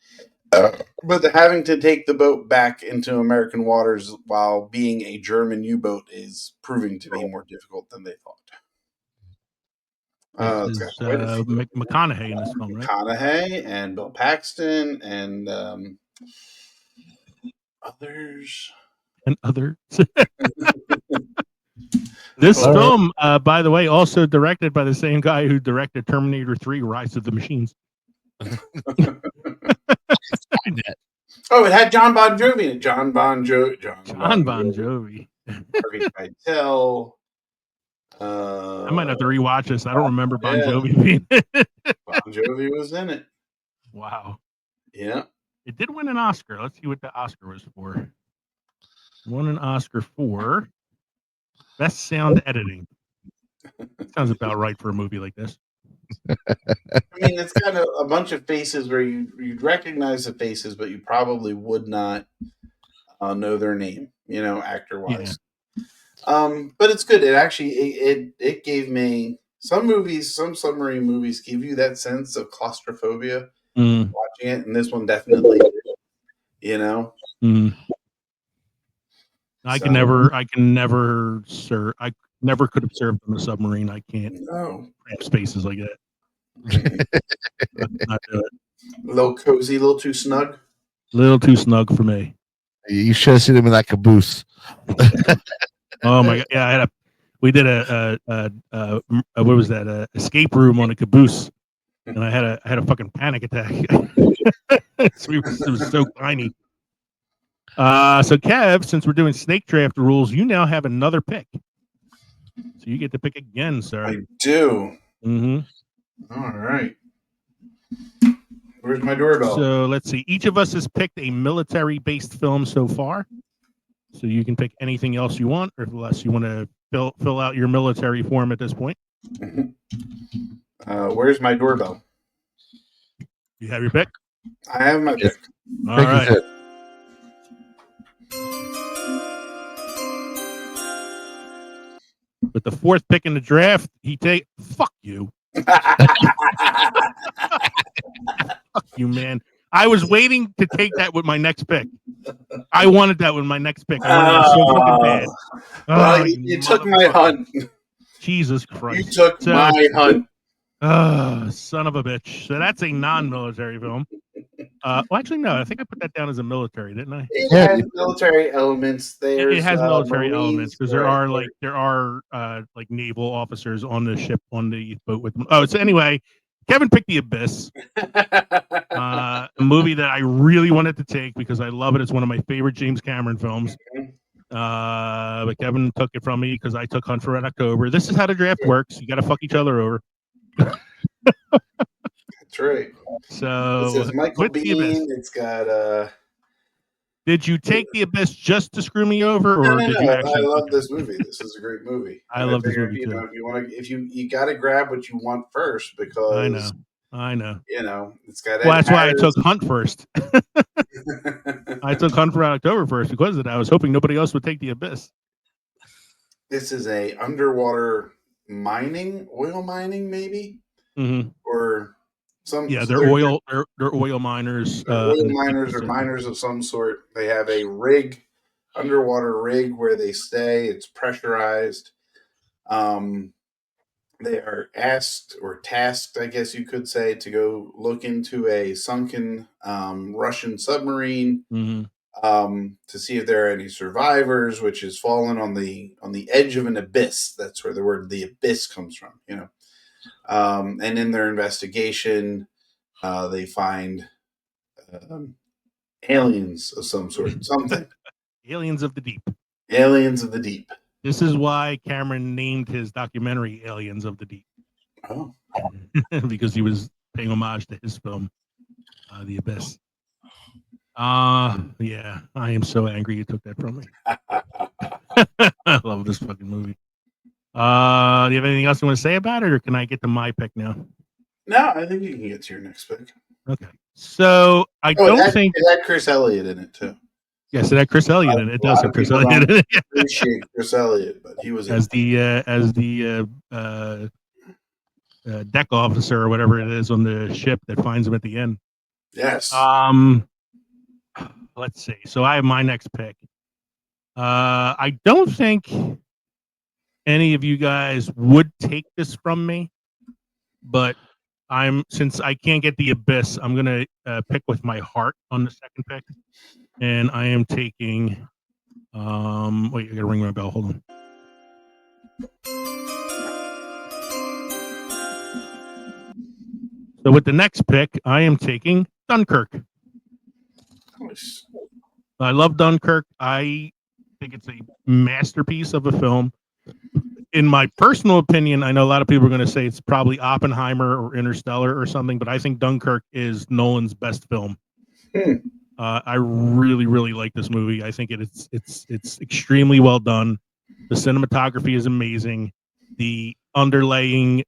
But having to take the boat back into American waters while being a German U-boat is proving to be more difficult than they thought. This It's got is quite a few. McConaughey in this film, right? McConaughey and Bill Paxton and others. And others. This All right. film, by the way, also directed by the same guy who directed Terminator 3: Rise of the Machines. Oh, it had John Bon Jovi in it. John Bon John Bon Jovi. Harvey Keitel. I might have to rewatch this. I don't remember Bon yeah. Jovi being in it. Bon Jovi was in it. Wow. Yeah. It did win an Oscar. Let's see what the Oscar was for. Won an Oscar for Best Sound Editing. Sounds about right for a movie like this. I mean, it's kind of a bunch of faces where you'd recognize the faces, but you probably would not know their name, actor wise. But it's good. It actually it gave me some submarine movies give you that sense of claustrophobia watching it, and this one definitely did, I can never serve. I never could have served in a submarine. I can't. No. Spaces like that. Not do it. A little cozy, a little too snug. A little too snug for me. You should have seen him in that caboose. Oh my god! Yeah, we did a what was that? Escape room on a caboose, and I had a fucking panic attack. It was so tiny. So Kev, since we're doing snake draft rules, you now have another pick. So you get to pick again, sir. I do. Mm-hmm. All right. Where's my doorbell? So let's see. Each of us has picked a military-based film so far. So you can pick anything else you want, or unless you want to fill out your military form at this point. Where's my doorbell? You have your pick? I have my pick. All right. With the fourth pick in the draft, fuck you. Fuck you, man. I was waiting to take that with my next pick. I wanted that with my next pick. I wanted that so fucking bad. Well, you took my hunt. Jesus Christ. You took my hunt. Son of a bitch. So that's a non-military film. Well, actually, no. I think I put that down as a military, didn't I? It has military elements. It has military Marines, elements because there are like naval officers on the ship on the boat with them. Oh, so anyway, Kevin picked The Abyss, a movie that I really wanted to take because I love it. It's one of my favorite James Cameron films. But Kevin took it from me because I took Hunt for Red October. This is how the draft works. You got to fuck each other over. That's right. So it says Michael Bean. It's got Did you take The Abyss just to screw me over, or did you actually? I love this movie. This is a great movie. I love this movie too. If you got to grab what you want first, because I know. It's got. Well, that's why I took Hunt first. I took Hunt for October first because of that. I was hoping nobody else would take The Abyss. This is a underwater oil mining, maybe, or some. Yeah, they're oil miners. Oil miners or miners of some sort. They have a underwater rig where they stay. It's pressurized. They are asked or tasked, I guess you could say, to go look into a sunken Russian submarine to see if there are any survivors, which is fallen on the edge of an abyss. That's where the word "the abyss" comes from. And in their investigation, they find aliens of some sort, something. Aliens of the Deep. Aliens of the Deep. This is why Cameron named his documentary Aliens of the Deep. Oh. Because he was paying homage to his film, The Abyss. Yeah, I am so angry you took that from me. I love this fucking movie. Do you have anything else you want to say about it, or can I get to my pick now? No, I think you can get to your next pick. Okay. So I Oh, don't think. it had Chris Elliott in it too. Yes, it had Chris Elliott in it. It does have Chris Elliott in it. Appreciate Chris Elliott, but he was as the deck officer or whatever it is on the ship that finds him at the end. yes. Let's see. So I have my next pick. I don't think any of you guys would take this from me, but since I can't get the Abyss, I'm gonna pick with my heart on the second pick, and I am taking. Wait, I gotta ring my bell. Hold on. So with the next pick, I am taking Dunkirk. Nice. I love Dunkirk. I think it's a masterpiece of a film. In my personal opinion, I know a lot of people are going to say it's probably Oppenheimer or Interstellar or something, but I think Dunkirk is Nolan's best film. I really, really like this movie. I think it's extremely well done. The cinematography is amazing. The underlaying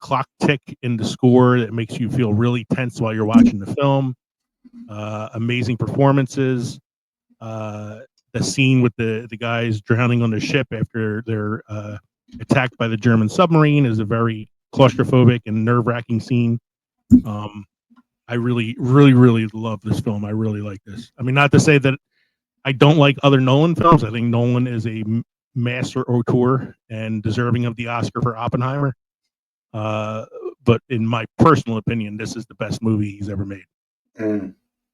clock tick in the score that makes you feel really tense while you're watching the film. Amazing performances. The scene with the guys drowning on the ship after they're attacked by the German submarine is a very claustrophobic and nerve-wracking scene. I really, really, really love this film. I really like this. I mean, not to say that I don't like other Nolan films. I think Nolan is a master auteur and deserving of the Oscar for Oppenheimer. But in my personal opinion, this is the best movie he's ever made.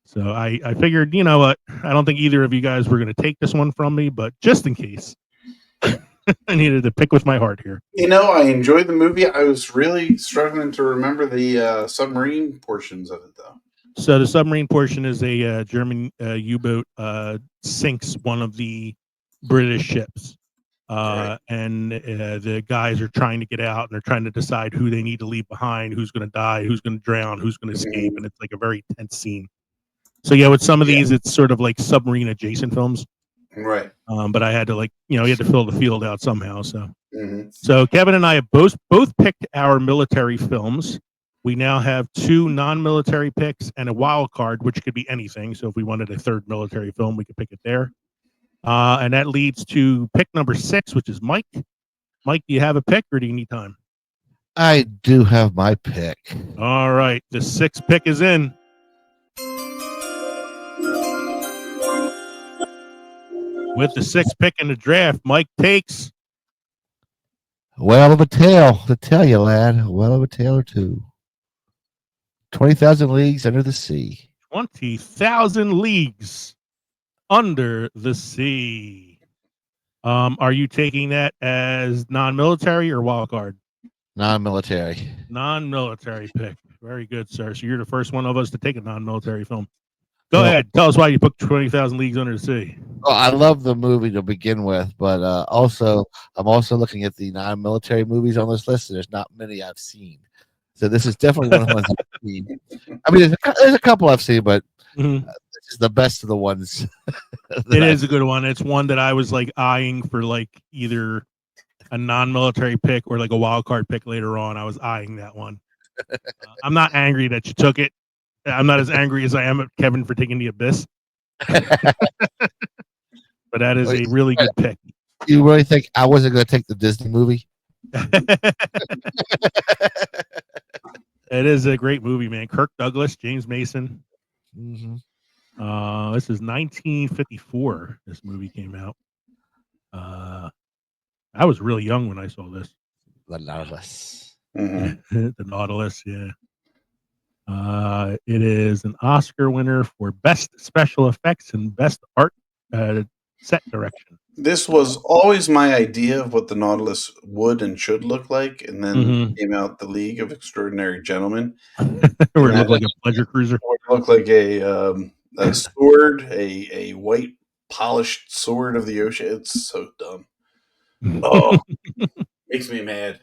So I figured, you know what? I don't think either of you guys were going to take this one from me, but just in case, I needed to pick with my heart here. You know, I enjoyed the movie. I was really struggling to remember the submarine portions of it, though. So the submarine portion is a German U-boat sinks one of the British ships. Right. And the guys are trying to get out, and they're trying to decide who they need to leave behind, who's going to die, who's going to drown, who's going to escape, and it's like a very tense scene. So yeah, with some of these, it's sort of like submarine adjacent films. Right. But I had to you had to fill the field out somehow. So, so Kevin and I have both picked our military films. We now have 2 non-military picks and a wild card, which could be anything. So if we wanted a third military film, we could pick it there. And that leads to pick number 6, which is Mike. Mike, do you have a pick, or do you need time? I do have my pick. All right, the 6th pick is in. With the 6th pick in the draft, Mike takes Whale of a tale to tell you, lad. A whale of a tale or two. 20,000 Leagues Under the Sea. 20,000 Leagues Under the Sea. Are you taking that as non-military or wild card? Non-military. Non-military pick. Very good, sir. So you're the first one of us to take a non-military film. Go ahead. Tell us why you picked 20,000 Leagues Under the Sea. Well, I love the movie to begin with, but also I'm also looking at the non-military movies on this list, and there's not many I've seen. So this is definitely one of the ones I've seen. I mean, there's a couple I've seen, but this is the best of the ones. It is a good one. It's one that I was like eyeing for like either a non-military pick or like a wild card pick later on. I was eyeing that one. I'm not angry that you took it. I'm not as angry as I am at Kevin for taking the Abyss. But that is a really good pick. You really think I wasn't going to take the Disney movie? It is a great movie, man. Kirk Douglas, James Mason. This is 1954. This movie came out. I was really young when I saw this. The Nautilus. The Nautilus, yeah. It is an Oscar winner for Best Special Effects and Best Art Set Direction. This was always my idea of what the Nautilus would and should look like, and then came out the League of Extraordinary Gentlemen. Where it looked like a pleasure cruiser. It looked like a sword, a white polished sword of the ocean. It's so dumb. Oh, makes me mad.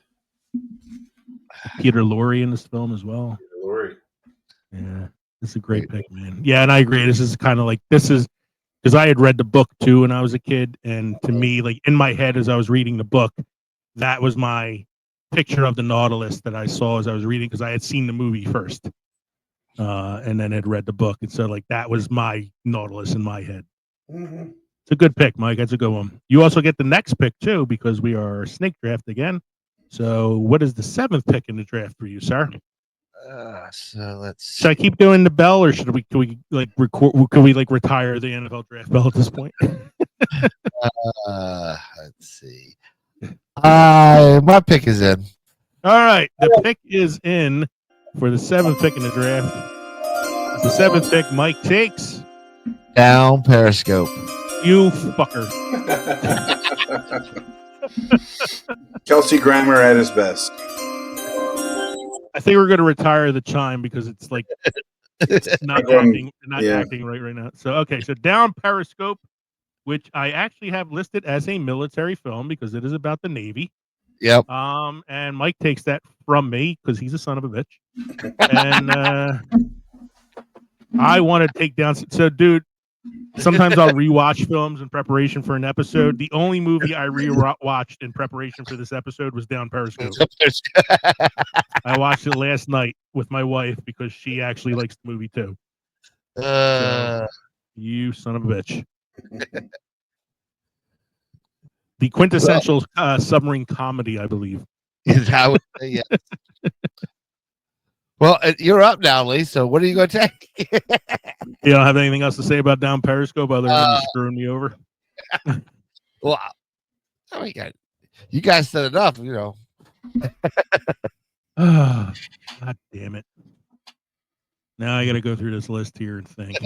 Peter Lorre in this film as well. Peter Lorre. Yeah, it's a great pick, man. Yeah, and I agree. This is kind of like because I had read the book too when I was a kid, and to me, like in my head as I was reading the book, that was my picture of the Nautilus that I saw as I was reading, because I had seen the movie first, and then had read the book, and so like that was my Nautilus in my head. Mm-hmm. It's a good pick, Mike. That's a good one. You also get the next pick too, because we are snake draft again. So, what is the 7th pick in the draft for you, sir? So let's. Should I keep doing the bell, or should we? Can we like record? Can we like retire the NFL draft bell at this point? Let's see. My pick is in. All right, the pick is in for the 7th pick in the draft. The 7th pick, Mike takes. Down Periscope. You fucker. Kelsey Grammer at his best. I think we're going to retire the chime because it's like it's not acting right now. So okay, so Down Periscope, which I actually have listed as a military film because it is about the Navy. Yep. And Mike takes that from me because he's a son of a bitch. And I want to take down. So, dude, sometimes I'll rewatch films in preparation for an episode. The only movie I rewatched in preparation for this episode was Down Periscope. I watched it last night with my wife because she actually likes the movie too. So, you son of a bitch. The quintessential submarine comedy, I believe. Is how I would say, yes. Well, you're up now, Lee. So what are you going to take? You don't have anything else to say about Down Periscope other than screwing me over? Well, I mean, you guys said enough, you know. God damn it. Now I got to go through this list here and think.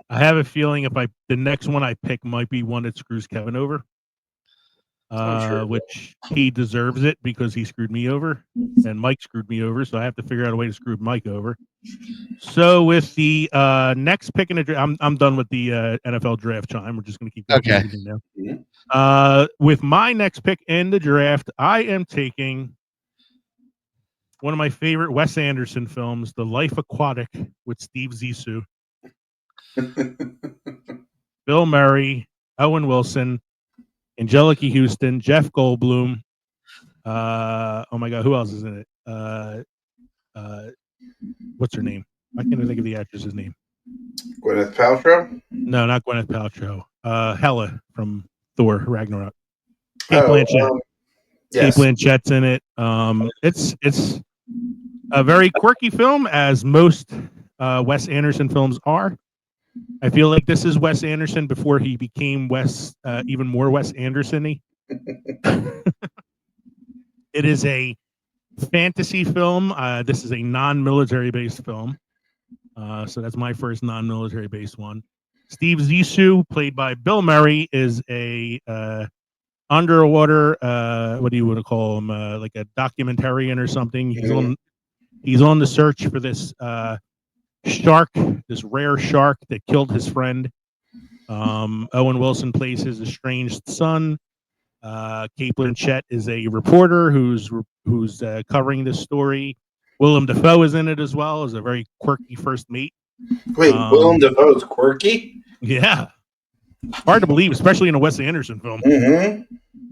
I have a feeling the next one I pick might be one that screws Kevin over. Which he deserves it because he screwed me over and Mike screwed me over, so I have to figure out a way to screw Mike over. So with the next pick in the draft, I'm done with the NFL draft chime. We're just going to keep going. Okay. Now. With my next pick in the draft, I am taking one of my favorite Wes Anderson films, The Life Aquatic, with Steve Zissou, Bill Murray, Owen Wilson, Angelica Houston, Jeff Goldblum. Oh my God, who else is in it? What's her name? I can't even think of the actress's name. Gwyneth Paltrow? No, not Gwyneth Paltrow. Hela from Thor Ragnarok. Kate Blanchett. Yes. Kate Blanchett's in it. It's a very quirky film, as most Wes Anderson films are. I feel like this is Wes Anderson before he became even more Wes Anderson-y. It is a fantasy film. This is a non-military based film. So that's my first non-military based one. Steve Zissou, played by Bill Murray, is a underwater, what do you want to call him? Like a documentarian or something. He's on the search for this shark, this rare shark that killed his friend. Owen Wilson plays his estranged son. Kate Blanchett is a reporter who's covering this story. Willem Dafoe is in it as well as a very quirky first mate. Wait, Willem Dafoe is quirky? Yeah, hard to believe, especially in a Wes Anderson film. Mm-hmm.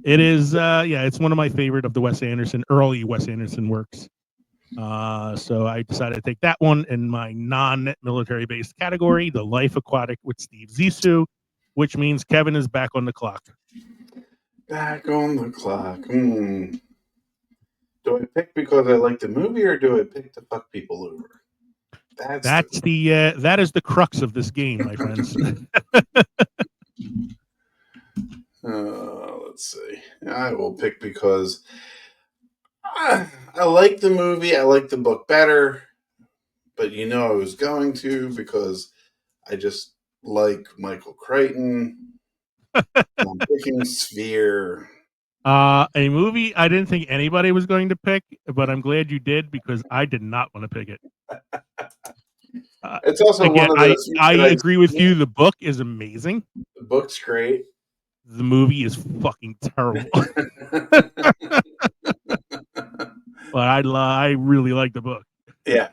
It is, it's one of my favorite of the early Wes Anderson works. So I decided to take that one in my non-military based category, The Life Aquatic with Steve Zissou, which means Kevin is back on the clock. Back on the clock. Do I pick because I like the movie, or do I pick to fuck people over? That is the crux of this game, my friends. Let's see. I will pick because I like the movie. I like the book better, but I was going to because I just like Michael Crichton. I'm picking Sphere. A movie I didn't think anybody was going to pick, but I'm glad you did because I did not want to pick it. It's also again, one of those. I agree with you. The book is amazing. The book's great. The movie is fucking terrible. But I really like the book. Yeah.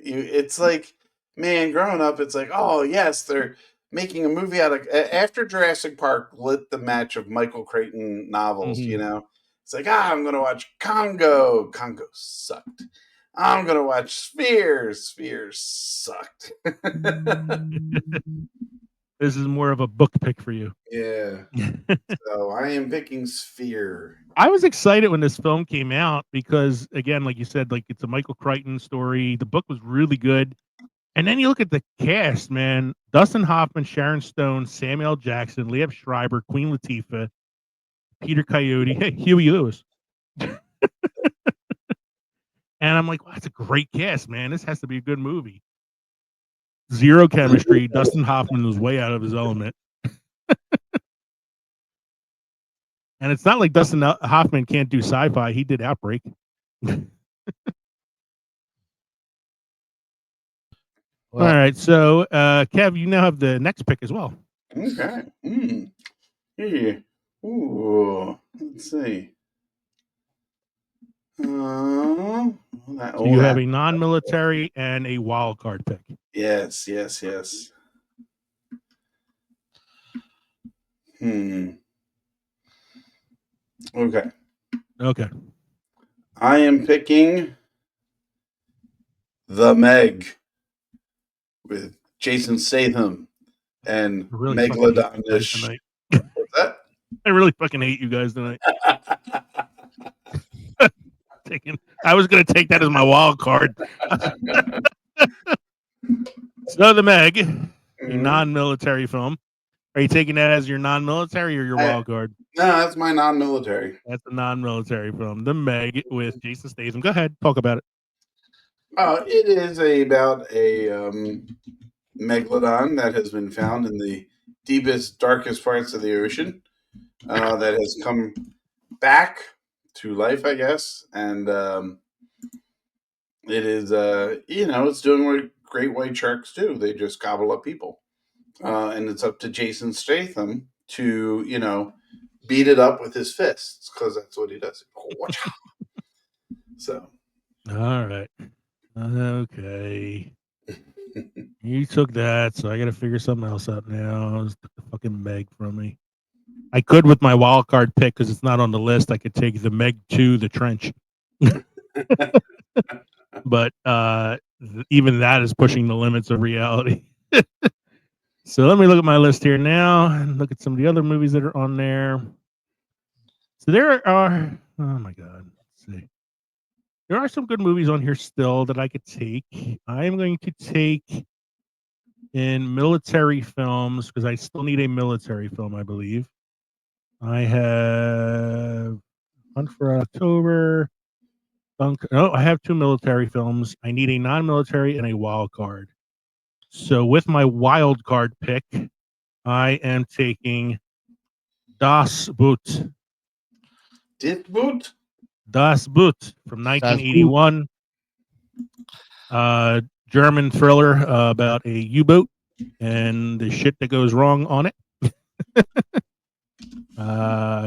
It's like, man, growing up, it's like, oh yes, they're making a movie out of after Jurassic Park lit the match of Michael Crichton novels. Mhm. You know, it's like I'm going to watch Congo. Congo sucked. I'm going to watch Spheres. Spheres sucked. This is more of a book pick for you. Yeah. So I am picking Sphere. I was excited when this film came out because, again, like you said, like it's a Michael Crichton story. The book was really good. And then you look at the cast, man. Dustin Hoffman, Sharon Stone, Samuel Jackson, Liev Schreiber, Queen Latifah, Peter Coyote, hey, Huey Lewis. And I'm like, wow, that's a great cast, man. This has to be a good movie. Zero chemistry. Dustin Hoffman was way out of his element. And it's not like Dustin Hoffman can't do sci-fi. He did Outbreak. Well, All right, so Kev, you now have the next pick as well. Okay. Yeah. Ooh. Let's see. So you have a non-military and a wild card pick. Yes. Okay. Okay. I am picking The Meg with Jason Statham and I really fucking hate you guys Megalodon. tonight. What's that? I really fucking hate you guys tonight. I was going to take that as my wild card. So The Meg, a non-military film. Are you taking that as your non-military or your wild card? No, that's my non-military. That's a non-military film. The Meg with Jason Statham. Go ahead, talk about it. It is about a megalodon that has been found in the deepest, darkest parts of the ocean that has come back to life, I guess. And it is, it's doing what great white sharks do. They just gobble up people. And it's up to Jason Statham to, beat it up with his fists because that's what he does. So. All right. Okay. You took that, so I got to figure something else out now. Just took the fucking Meg from me. I could with my wild card pick because it's not on the list. I could take the Meg 2, The Trench. But even that is pushing the limits of reality. So let me look at my list here now and look at some of the other movies that are on there. So there are, oh my God, let's see. There are some good movies on here still that I could take. I am going to take in military films because I still need a military film, I believe. I have Hunt for October. I have 2 military films. I need a non-military and a wild card. So with my wild card pick, I am taking Das Boot. Das Boot from 1981. German thriller about a U-boat and the shit that goes wrong on it.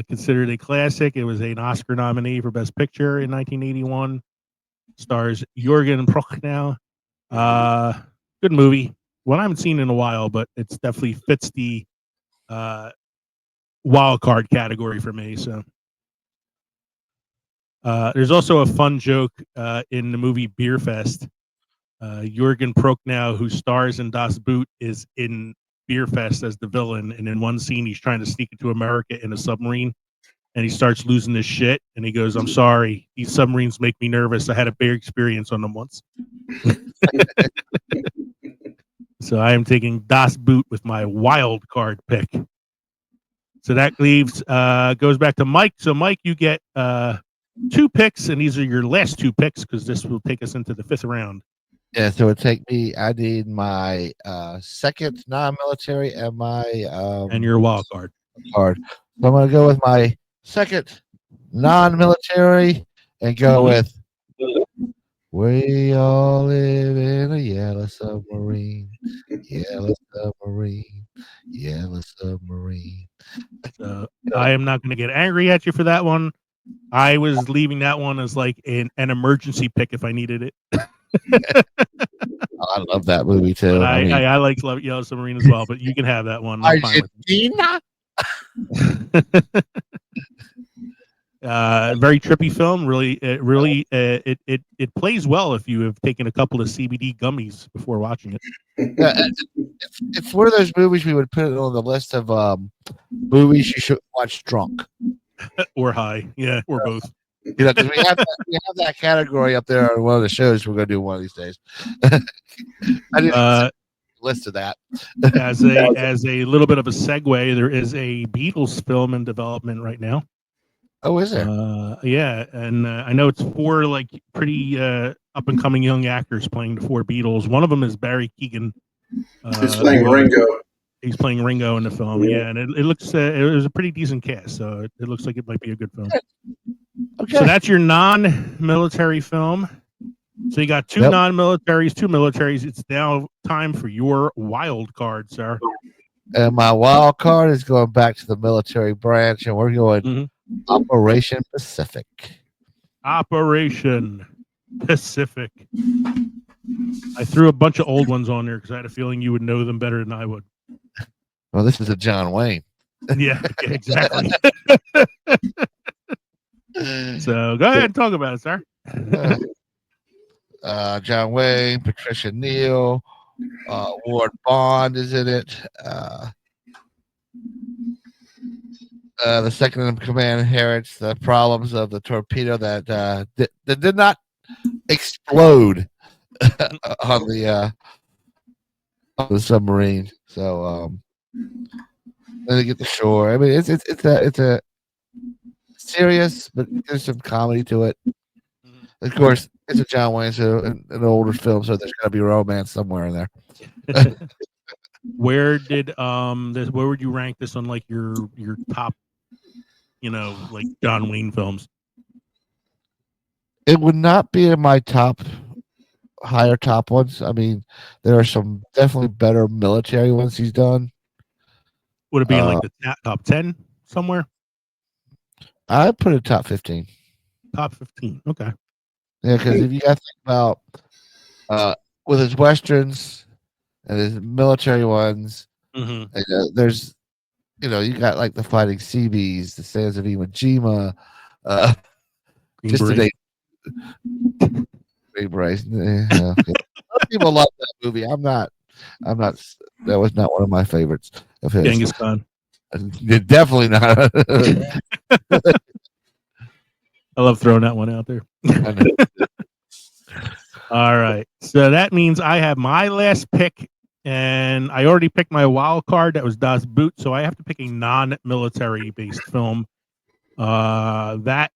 Considered a classic. It was an Oscar nominee for Best Picture in 1981. Stars Jürgen Prochnow. Good movie. One I haven't seen in a while, but it's definitely fits the wild card category for me. So there's also a fun joke in the movie Beer Fest. Jürgen Prochnow, who stars in Das Boot, is in Beer Fest as the villain, and in one scene he's trying to sneak into America in a submarine, and he starts losing his shit, and he goes, "I'm sorry, these submarines make me nervous. I had a bad experience on them once." So I am taking Das Boot with my wild card pick. So that leaves goes back to Mike. So Mike, you get 2 picks, and these are your last 2 picks because this will take us into the 5th round. Yeah, so it take me. I need my second non-military and my And your wild card. So I'm going to go with my second non-military and go with "We all live in a yellow submarine, yellow submarine, yellow submarine." So I am not going to get angry at you for that one. I was leaving that one as like an emergency pick if I needed it. I love that movie too. But I mean, I like Yellow Submarine as well. But you can have that one. I'm fine with Argentina. it. Very trippy film. Really, it plays well if you have taken a couple of CBD gummies before watching it. Yeah, it's one of those movies we would put it on the list of movies you should watch drunk. Or high, yeah, or both. You know, because we have that category up there on one of the shows we're going to do one of these days. I didn't list of that. As a little bit of a segue, there is a Beatles film in development right now. Oh, is there? Yeah, and I know it's 4 like pretty up and coming young actors playing the 4 Beatles. One of them is Barry Keoghan. He's playing Ringo. He's playing Ringo in the film. Yeah, and it looks it was a pretty decent cast, so it looks like it might be a good film. Okay. So that's your non-military film. So you got 2 non-militaries, 2 militaries. It's now time for your wild card, sir. And my wild card is going back to the military branch, and we're going Operation Pacific. Operation Pacific. I threw a bunch of old ones on there because I had a feeling you would know them better than I would. Well, this is a John Wayne. Yeah, exactly. So go ahead and talk about it, sir. John Wayne, Patricia Neal, Ward Bond is in it. The second in command inherits the problems of the torpedo that did not explode on the submarine. So then they get to shore. I mean, it's a serious, but there's some comedy to it. Of course, it's a John Wayne, so an older film, so there's got to be romance somewhere in there. Where would you rank this on like your top, like John Wayne films? It would not be in my higher top ones. I mean, there are some definitely better military ones he's done. Would it be in like the top 10 somewhere? I'd put it top 15. Top 15. Okay. Yeah, because if you got to think about with his westerns and his military ones, there's, you got like the Fighting Seabees, the Sands of Iwo Jima, just today. Brace. Yeah, okay. People love that movie. I'm not. That was not one of my favorites of his. Genghis Khan. Definitely not. I love throwing that one out there. All right. So that means I have my last pick, and I already picked my wild card. That was Das Boot. So I have to pick a non-military based film. That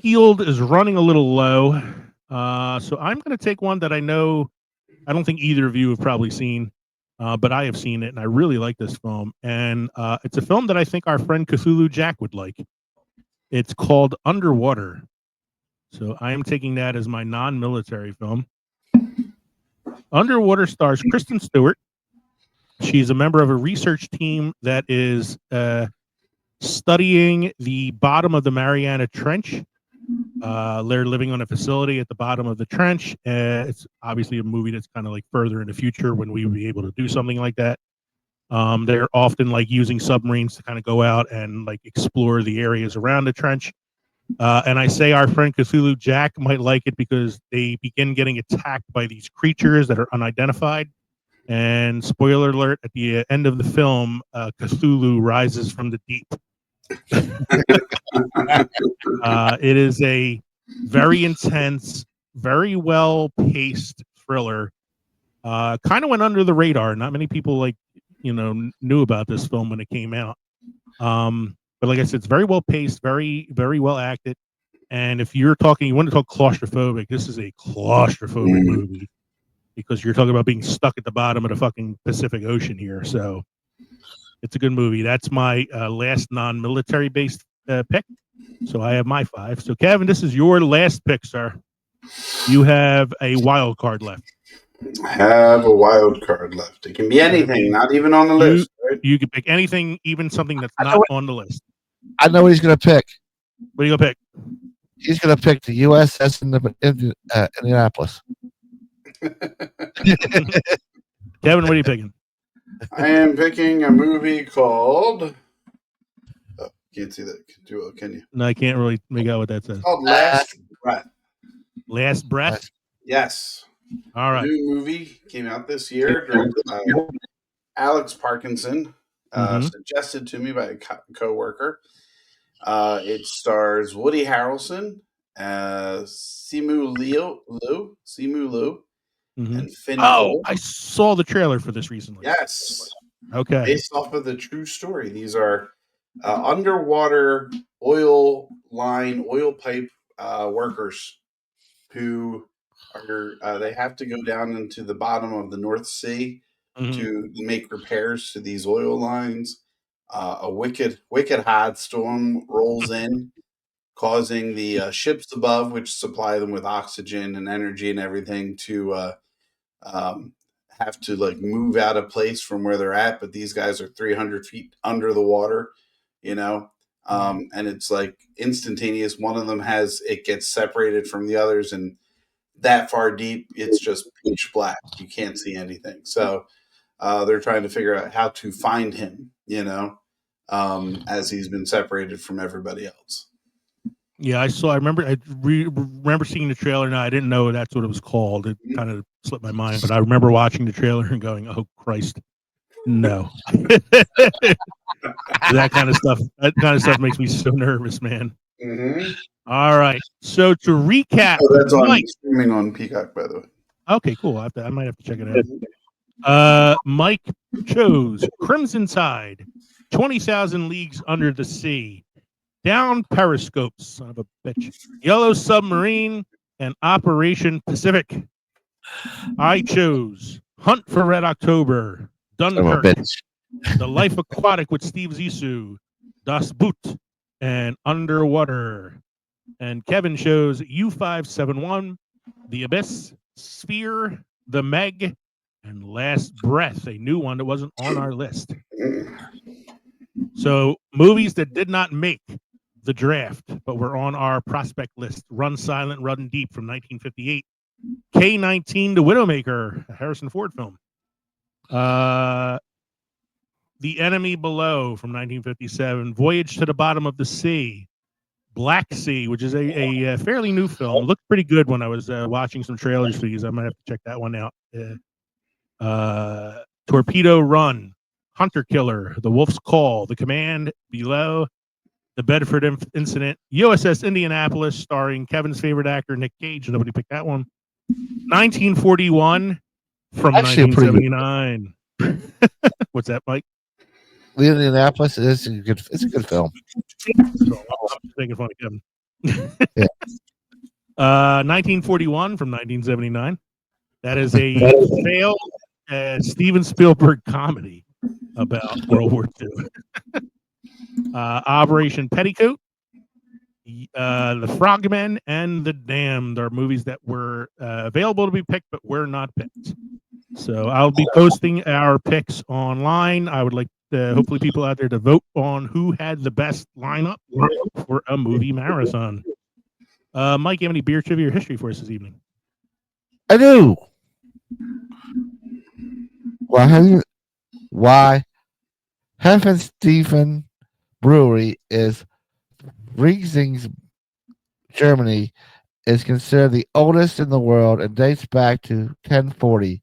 field is running a little low. So I'm going to take one that I don't think either of you have probably seen, but I have seen it, and I really like this film. And it's a film that I think our friend Cthulhu Jack would like. It's called Underwater. So I am taking that as my non-military film. Underwater stars Kristen Stewart. She's a member of a research team that is studying the bottom of the Mariana Trench. They're living on a facility at the bottom of the trench. It's obviously a movie that's kind of like further in the future when we would be able to do something like that. They're often like using submarines to kind of go out and like explore the areas around the trench. And I say our friend Cthulhu Jack might like it because they begin getting attacked by these creatures that are unidentified. And spoiler alert, at the end of the film, Cthulhu rises from the deep. It is a very intense, very well paced thriller. Kind of went under the radar. Not many people knew about this film when it came out. But like I said, it's very well paced, very, very well acted. And if you want to talk claustrophobic, this is a claustrophobic movie because you're talking about being stuck at the bottom of the fucking Pacific Ocean here. So it's a good movie. That's my last non-military based pick. So I have my 5. So Kevin, this is your last pick, sir. You have a wild card left. I have a wild card left. It can be anything, not even on the list. Right? You can pick anything, even something that's not on the list. I know what he's going to pick. What are you going to pick? He's going to pick the USS Indianapolis. Kevin, what are you picking? I am picking a movie called. Oh, can't see that too well, can you? No, I can't really make out what that says. It's called Last Breath. Last Breath? Yes. All right. New movie came out this year. Directed by Alex Parkinson. Suggested to me by a co-worker. It stars Woody Harrelson, Simu Liu, and Finn Cole. I saw the trailer for this recently. Yes. Okay. Based off of the true story. These are underwater oil pipe workers who are they have to go down into the bottom of the North Sea to make repairs to these oil lines. A wicked hot storm rolls in, causing the ships above, which supply them with oxygen and energy and everything, to have to like move out of place from where they're at. But these guys are 300 feet under the water, and it's like instantaneous. One of them gets separated from the others, and that far deep, it's just pitch black. You can't see anything. So they're trying to figure out how to find him, as he's been separated from everybody else. Yeah, I remember remember seeing the trailer. Now I didn't know that's what it was called. It kind of slipped my mind, but I remember watching the trailer and going, "Oh Christ, no!" That kind of stuff makes me so nervous, man. Mm-hmm. All right, so to recap, that's on streaming on Peacock, by the way. Okay, cool. I might have to check it out. Mike chose Crimson Tide, 20,000 Leagues Under the Sea, Down Periscope, son of a bitch, Yellow Submarine, and Operation Pacific. I chose Hunt for Red October, Dunkirk, The Life Aquatic with Steve Zissou, Das Boot, and Underwater. And Kevin chose U571, The Abyss, Sphere, The Meg, and Last Breath, a new one that wasn't on our list. So movies that did not make the draft, but were on our prospect list: Run Silent, Run Deep from 1958, K-19, The Widowmaker, a Harrison Ford film, The Enemy Below from 1957, Voyage to the Bottom of the Sea, Black Sea, which is a fairly new film. It looked pretty good when I was watching some trailers for these. I might have to check that one out. Torpedo Run, Hunter Killer, The Wolf's Call, The Command Below, The Bedford Incident, USS Indianapolis, starring Kevin's favorite actor, Nick Cage. Nobody picked that one. 1941 from 1979. What's that, Mike? The Indianapolis is a good film. I'm just making fun of Kevin. Yeah. 1941 from 1979. That is a failed Steven Spielberg comedy about World War II. Operation Petticoat, The Frogmen, and The Damned are movies that were available to be picked, but were not picked. So I'll be posting our picks online. I would like hopefully people out there to vote on who had the best lineup for a movie marathon. Mike, you have any beer trivia or history for us this evening? I do. Why Hefenstiefen Brewery is Riesing's Germany is considered the oldest in the world and dates back to 1040,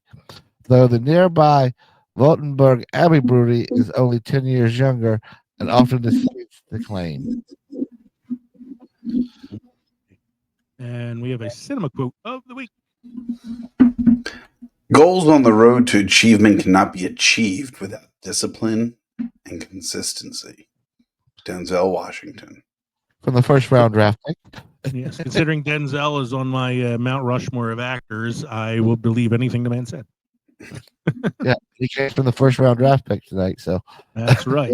though the nearby Woltenberg Abbey Brewery is only 10 years younger and often disputes the claim. And we have a cinema quote of the week. Goals on the road to achievement cannot be achieved without discipline and consistency. Denzel Washington. From the first round draft pick. Yes, considering Denzel is on my Mount Rushmore of actors, I will believe anything the man said. Yeah, he came from the first round draft pick tonight, so that's right.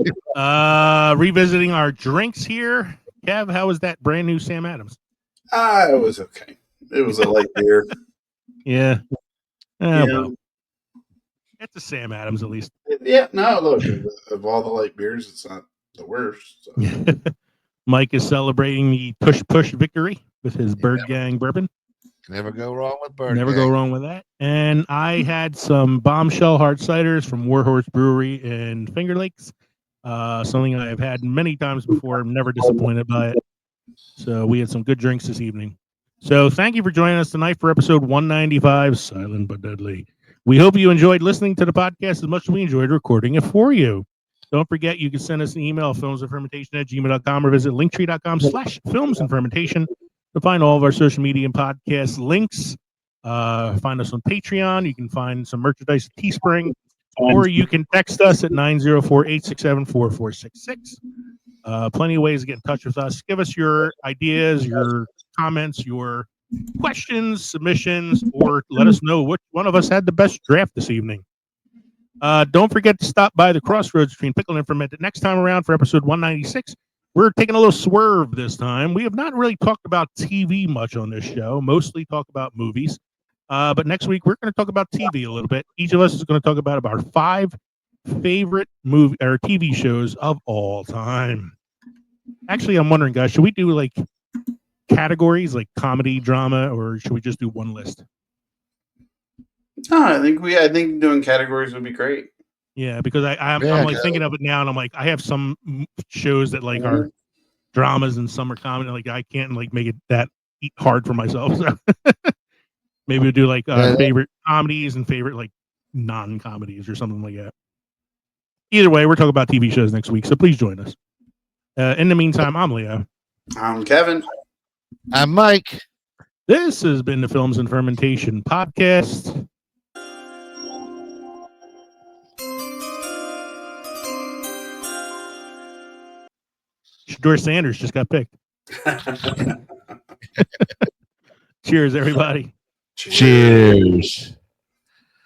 Revisiting our drinks here. Kev, how was that brand new Sam Adams? It was okay. It was a light beer. Yeah. Yeah. Well, it's a Sam Adams at least. Yeah, no, look, of all the light beers, it's not the worst. So. Mike is celebrating the push victory. with his Bird Gang bourbon. Never go wrong with Bird Never Gang. go wrong with that. And I had some Bombshell hard ciders from Warhorse Brewery in Finger Lakes. Something I have had many times before. I'm never disappointed by it. So we had some good drinks this evening. So thank you for joining us tonight for episode 195, Silent but Deadly. We hope you enjoyed listening to the podcast as much as we enjoyed recording it for you. Don't forget, you can send us an email, filmsandfermentation@gmail.com, or visit linktree.com/filmsandfermentation to find all of our social media and podcast links. Find us on Patreon. You can find some merchandise at Teespring, or you can text us at 904-867-4466. Plenty of ways to get in touch with us. Give us your ideas, your comments, your questions, submissions, or let us know which one of us had the best draft this evening. Don't forget to stop by the crossroads between Pickle and Fermented next time around for episode 196. We're taking a little swerve this time. We have not really talked about TV much on this show, mostly talk about movies. But next week, we're going to talk about TV a little bit. Each of us is going to talk about our 5 favorite movie or TV shows of all time. Actually, I'm wondering, guys, should we do like categories like comedy, drama, or should we just do one list? No, I think doing categories would be great. Yeah, because I'm like thinking of it now, and I'm like, I have some shows that like are dramas and some are comedy. Like I can't like make it that hard for myself. So maybe we'll do like favorite comedies and favorite like non-comedies or something like that. Either way, we're talking about TV shows next week, so please join us. In the meantime, I'm Leo. I'm Kevin. I'm Mike. This has been the Films and Fermentation podcast. Shador Sanders just got picked. Cheers, everybody. Cheers.